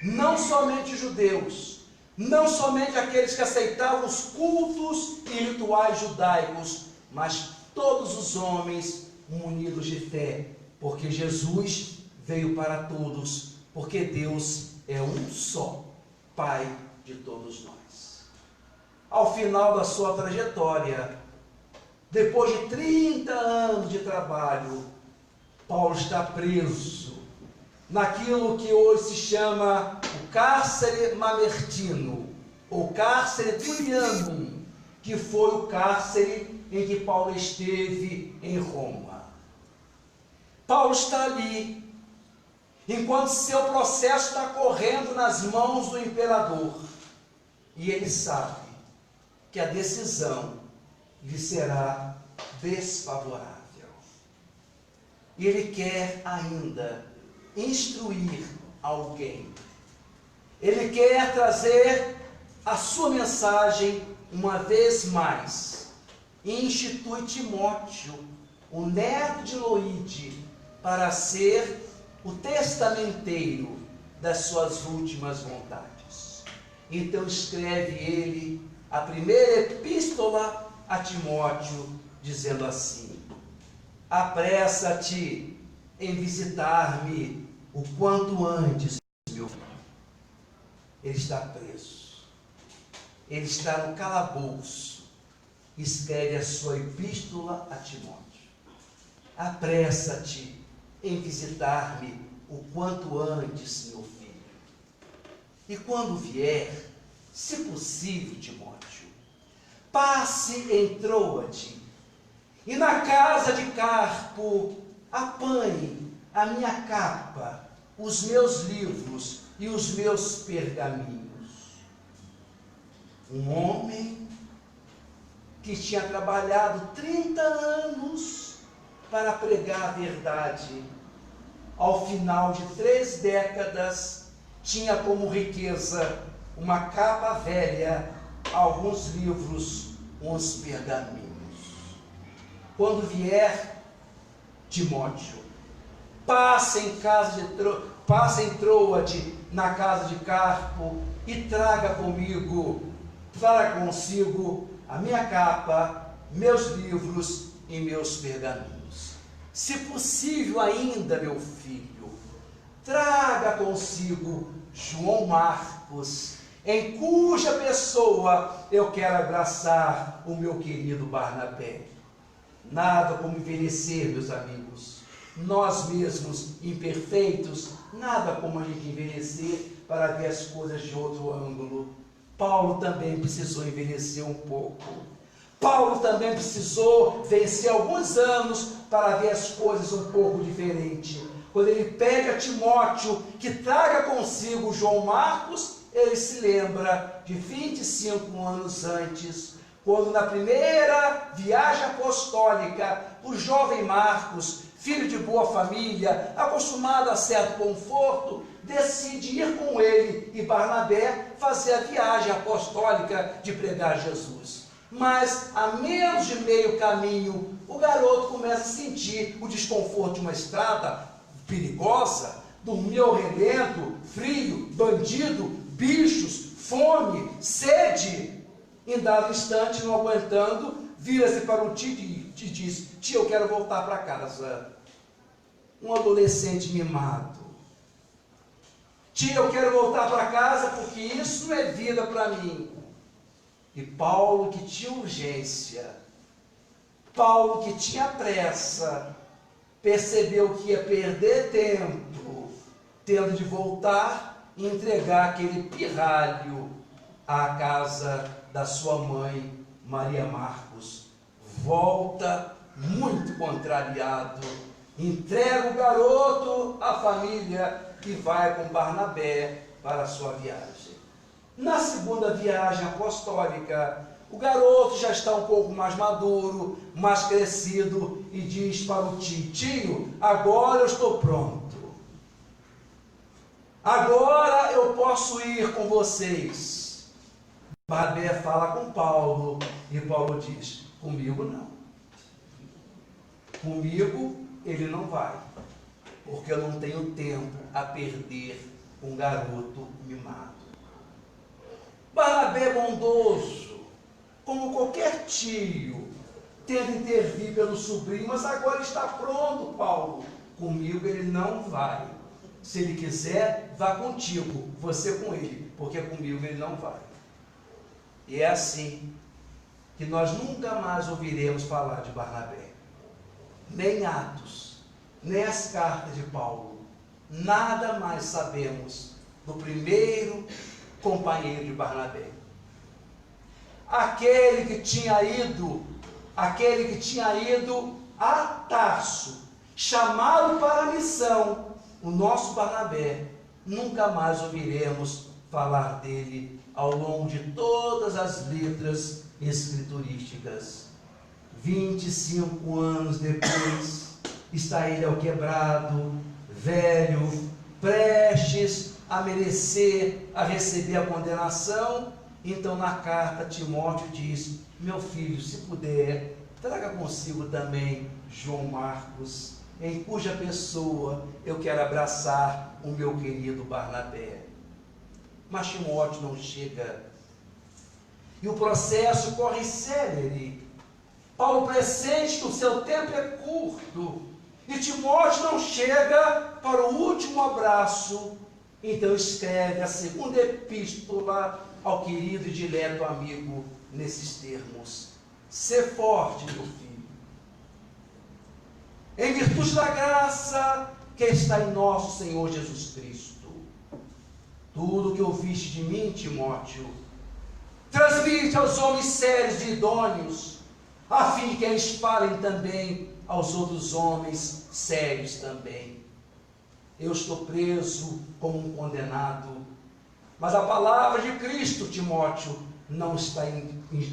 Não somente os judeus, não somente aqueles que aceitavam os cultos e rituais judaicos, mas todos os homens munidos de fé, porque Jesus veio para todos, porque Deus é um só, Pai de todos nós. Ao final da sua trajetória, depois de 30 anos de trabalho, Paulo está preso naquilo que hoje se chama o cárcere mamertino, ou cárcere Tullianum, que foi o cárcere em que Paulo esteve em Roma. Paulo está ali, enquanto seu processo está correndo nas mãos do imperador, e ele sabe que a decisão lhe será desfavorável. E ele quer ainda instruir alguém. Ele quer trazer a sua mensagem uma vez mais. E institui Timóteo, o neto de Loide, para ser o testamenteiro das suas últimas vontades. Então escreve ele a primeira epístola a Timóteo, dizendo assim: apressa-te em visitar-me o quanto antes, meu filho. Ele está preso. ele está no calabouço, escreve a sua epístola a Timóteo. Apressa-te em visitar-me o quanto antes, meu filho. E quando vier, se possível, Timóteo, passe em Troade, e na casa de Carpo apanhe a minha capa, os meus livros e os meus pergaminhos. Um homem que tinha trabalhado 30 anos para pregar a verdade, ao final de 3 décadas, tinha como riqueza uma capa velha, alguns livros, uns pergaminhos. Quando vier, Timóteo, passe em Troade, na casa de Carpo, e traga consigo a minha capa, meus livros e meus pergaminhos. Se possível ainda, meu filho, traga consigo João Marcos, em cuja pessoa eu quero abraçar o meu querido Barnabé. Nada como envelhecer, meus amigos. Nós mesmos, imperfeitos, nada como a gente envelhecer para ver as coisas de outro ângulo. Paulo também precisou envelhecer um pouco. Paulo também precisou vencer alguns anos para ver as coisas um pouco diferente. Quando ele pede a Timóteo que traga consigo João Marcos, ele se lembra de 25 anos antes, quando na primeira viagem apostólica, o jovem Marcos, filho de boa família, acostumado a certo conforto, decide ir com ele e Barnabé fazer a viagem apostólica de pregar Jesus. Mas a menos de meio caminho, o garoto começa a sentir o desconforto de uma estrada perigosa, dormir ao relento, frio, bandido, bichos, fome, sede. Em dado instante, não aguentando, vira-se para o tio e diz: tio, eu quero voltar para casa. Um adolescente mimado. Tio, eu quero voltar para casa porque isso não é vida para mim. E Paulo, que tinha urgência, Paulo, que tinha pressa, percebeu que ia perder tempo, tendo de voltar e entregar aquele pirralho à casa da sua mãe, Maria Marcos. Volta muito contrariado, entrega o garoto à família e vai com Barnabé para a sua viagem. Na segunda viagem apostólica, o garoto já está um pouco mais maduro, mais crescido, e diz para o tio: tio, agora eu estou pronto. Agora eu posso ir com vocês. Barnabé fala com Paulo, e Paulo diz: comigo não. Comigo ele não vai, porque eu não tenho tempo a perder um garoto mimado. Barnabé bondoso, como qualquer tio, tenta intervir pelo sobrinho, mas agora está pronto, Paulo. Comigo ele não vai. Se ele quiser, vá contigo, você com ele, porque comigo ele não vai. E é assim que nós nunca mais ouviremos falar de Barnabé. Nem Atos, nem as cartas de Paulo. Nada mais sabemos do primeiro companheiro de Barnabé. Aquele que tinha ido a Tarso, chamado para a missão, o nosso Barnabé, nunca mais ouviremos falar dele ao longo de todas as letras escriturísticas. 25 anos depois, está ele ao quebrado, velho, prestes a receber a condenação. Então na carta Timóteo diz: meu filho, se puder, traga consigo também João Marcos, em cuja pessoa eu quero abraçar o meu querido Barnabé. Mas Timóteo não chega, e o processo corre célere. Paulo pressente que o seu tempo é curto, e Timóteo não chega para o último abraço. Então escreve a segunda epístola ao querido e dileto amigo nesses termos: sê forte, meu filho, em virtude da graça que está em nosso Senhor Jesus Cristo. Tudo que ouviste de mim, Timóteo, transmite aos homens sérios e idôneos, a fim de que eles falem também aos outros homens sérios também. Eu estou preso como um condenado, mas a palavra de Cristo, Timóteo, não está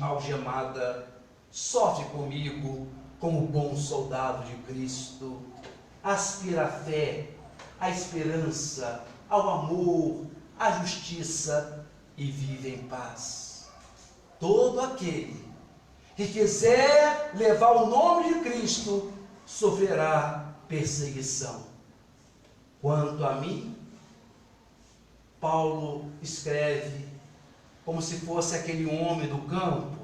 algemada. Sofre comigo como bom soldado de Cristo. Aspira à fé, à esperança, ao amor, à justiça e vive em paz. Todo aquele que quiser levar o nome de Cristo sofrerá perseguição. Quanto a mim, Paulo escreve como se fosse aquele homem do campo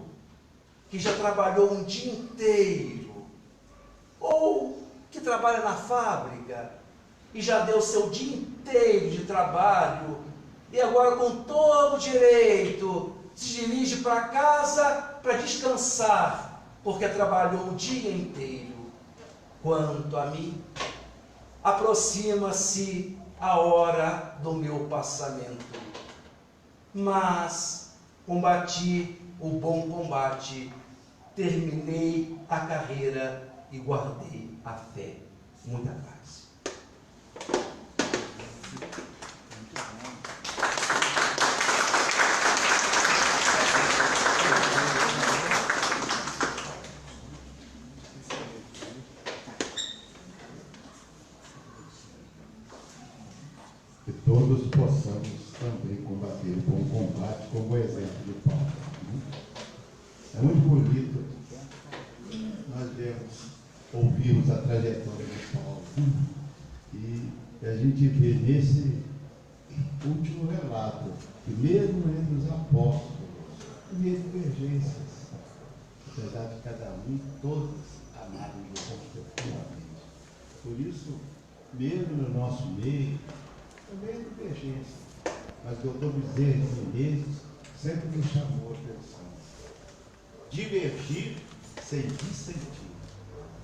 que já trabalhou um dia inteiro, ou que trabalha na fábrica e já deu seu dia inteiro de trabalho e agora, com todo o direito, se dirige para casa para descansar, porque trabalhou o dia inteiro. Quanto a mim, aproxima-se a hora do meu passamento, mas combati o bom combate, terminei a carreira e guardei a fé. Muita paz. Que todos possamos também combater o bom combate como o exemplo de Paulo. É muito bonito nós ouvirmos a trajetória de Paulo, e a gente vê nesse último relato que mesmo entre os apóstolos, havia divergências, apesar de cada um, todos amaram respectivamente. Por isso, mesmo no nosso meio, também é divergência. Mas o doutor Bezerra de Menezes sempre me chamou a atenção. Divergir sem dissentir.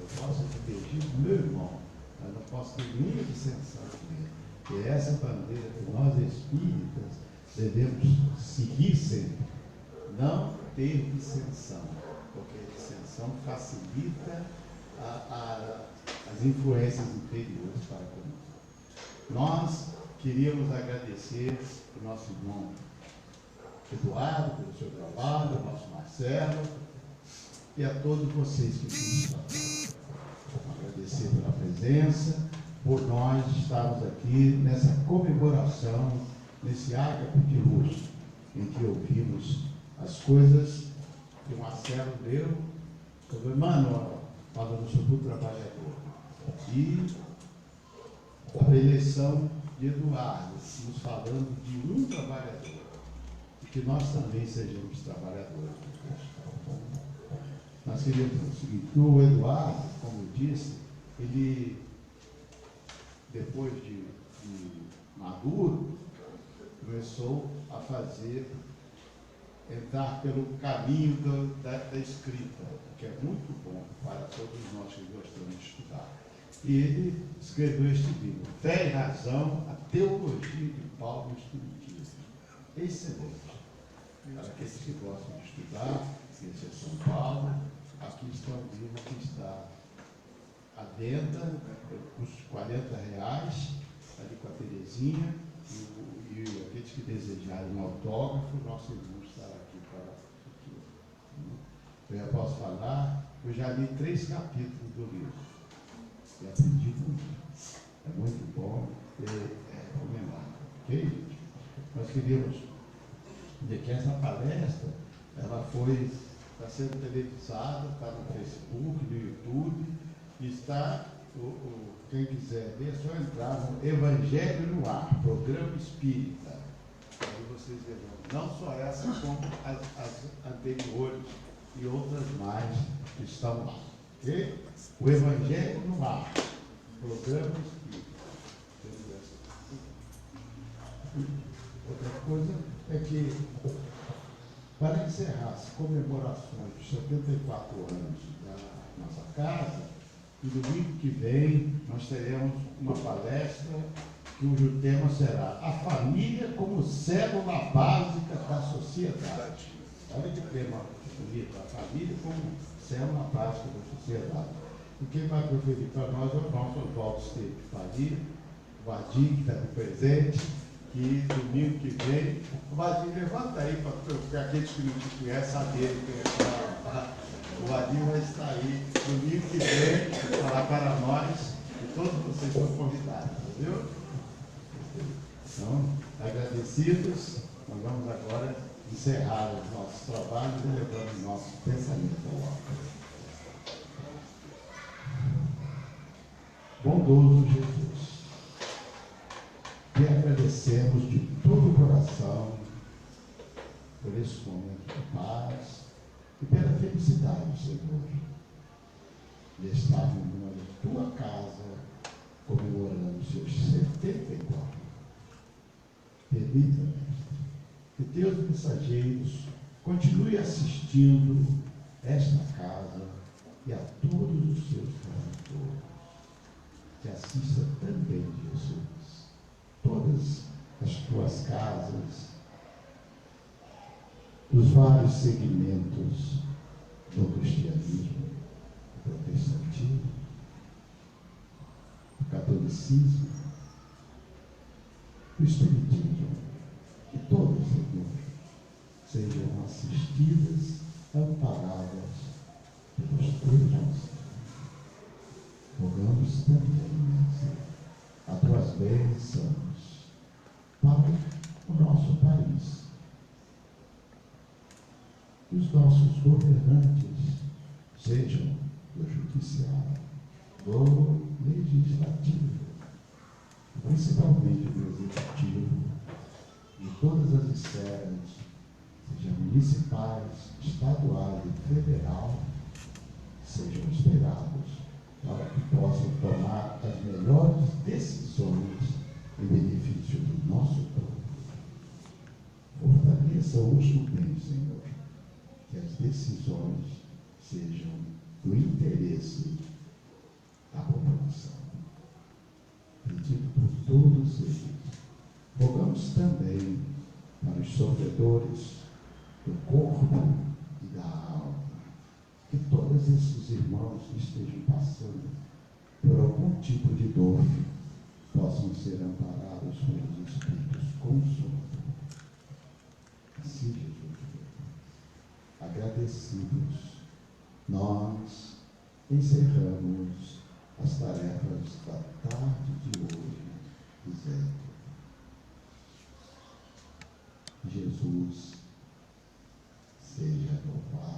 Eu posso divergir com meu irmão, mas não posso ter nenhuma dissensão com ele. E é essa bandeira que nós espíritas devemos seguir sempre. Não ter dissensão, porque a dissensão facilita as influências interiores para conosco. Nós queríamos agradecer o nosso irmão Eduardo pelo seu trabalho, o nosso Marcelo e a todos vocês que nos trabalham. Agradecer pela presença, por nós estarmos aqui nessa comemoração, nesse ágape de luz, em que ouvimos as coisas que o Marcelo deu sobre Emmanuel, falando sobre o trabalhador, e a eleição de Eduardo, nos falando de um trabalhador, e que nós também sejamos trabalhadores. Nós queríamos o seguinte: o Eduardo, como eu disse, ele, depois de maduro, começou a entrar pelo caminho da escrita, que é muito bom para todos nós que gostamos de estudar. E ele escreveu este livro, Fé e Razão, a Teologia de Paulo no Espiritismo. Excelente. Para aqueles que gostam de estudar, esse é São Paulo, aqui está o livro que está à venda, custa R$40, ali com a Terezinha, e aqueles que desejarem um autógrafo, nosso irmão estará aqui para isso. Eu já posso falar, eu já li 3 capítulos do livro. E aprendi muito. É muito bom e recomendável. Ok, gente? Nós queríamos dizer que essa palestra, ela está sendo televisada, está no Facebook, no YouTube, e está, quem quiser ver, é só entrar no Evangelho no Ar, Programa Espírita. Aí vocês verão, não só essa, como as anteriores e outras mais que estão lá. Ok? O Evangelho no Ar, Programa Espírita. Outra coisa é que Para encerrar as comemorações dos 74 anos da nossa casa, e domingo que vem nós teremos uma palestra cujo tema será A Família como Célula Básica da Sociedade. Olha que tema bonito, a família como célula básica da sociedade. E quem vai proferir para nós é o nosso Oswaldo Esteves Faria, o Vadim, que está aqui presente, que domingo que vem, o Vadim, levanta aí para aqueles que não te conhecem saberem quem é. O Vadim vai estar aí domingo que vem falar para nós, e todos vocês são convidados, entendeu? Então, agradecidos, nós vamos agora encerrar os nossos trabalhos e levando o nosso pensamento ao alto. Bondoso Jesus, te agradecemos de todo o coração por esse momento de paz e pela felicidade, Senhor, de estarmos numa tua casa comemorando os seus 74. Permita, Mestre, que teus mensageiros continuem assistindo esta casa e a todos os seus trabalhadores. Que assista também, Jesus, todas as tuas casas, dos vários segmentos do cristianismo, do protestantismo, do catolicismo, do espiritismo, que todas, Senhor, sejam assistidas, amparadas pelos teus anjos. Rogamos também, Senhor, a tuas bênçãos para o nosso país. Que os nossos governantes sejam do judiciário, do legislativo, principalmente do executivo, de todas as esferas, sejam municipais, estaduais e federal, sejam inspirados para que possam tomar as melhores decisões em benefício do nosso povo. Fortaleça-os no bem, Senhor, que as decisões sejam do interesse da população. Pedido por todos eles, rogamos também para os sofredores do corpo e da alma, que todos esses irmãos que estejam passando por algum tipo de dor possam ser amparados pelos Espíritos Consoladores. Assim, Jesus, agradecidos, nós encerramos as tarefas da tarde de hoje, dizendo: Jesus seja louvado.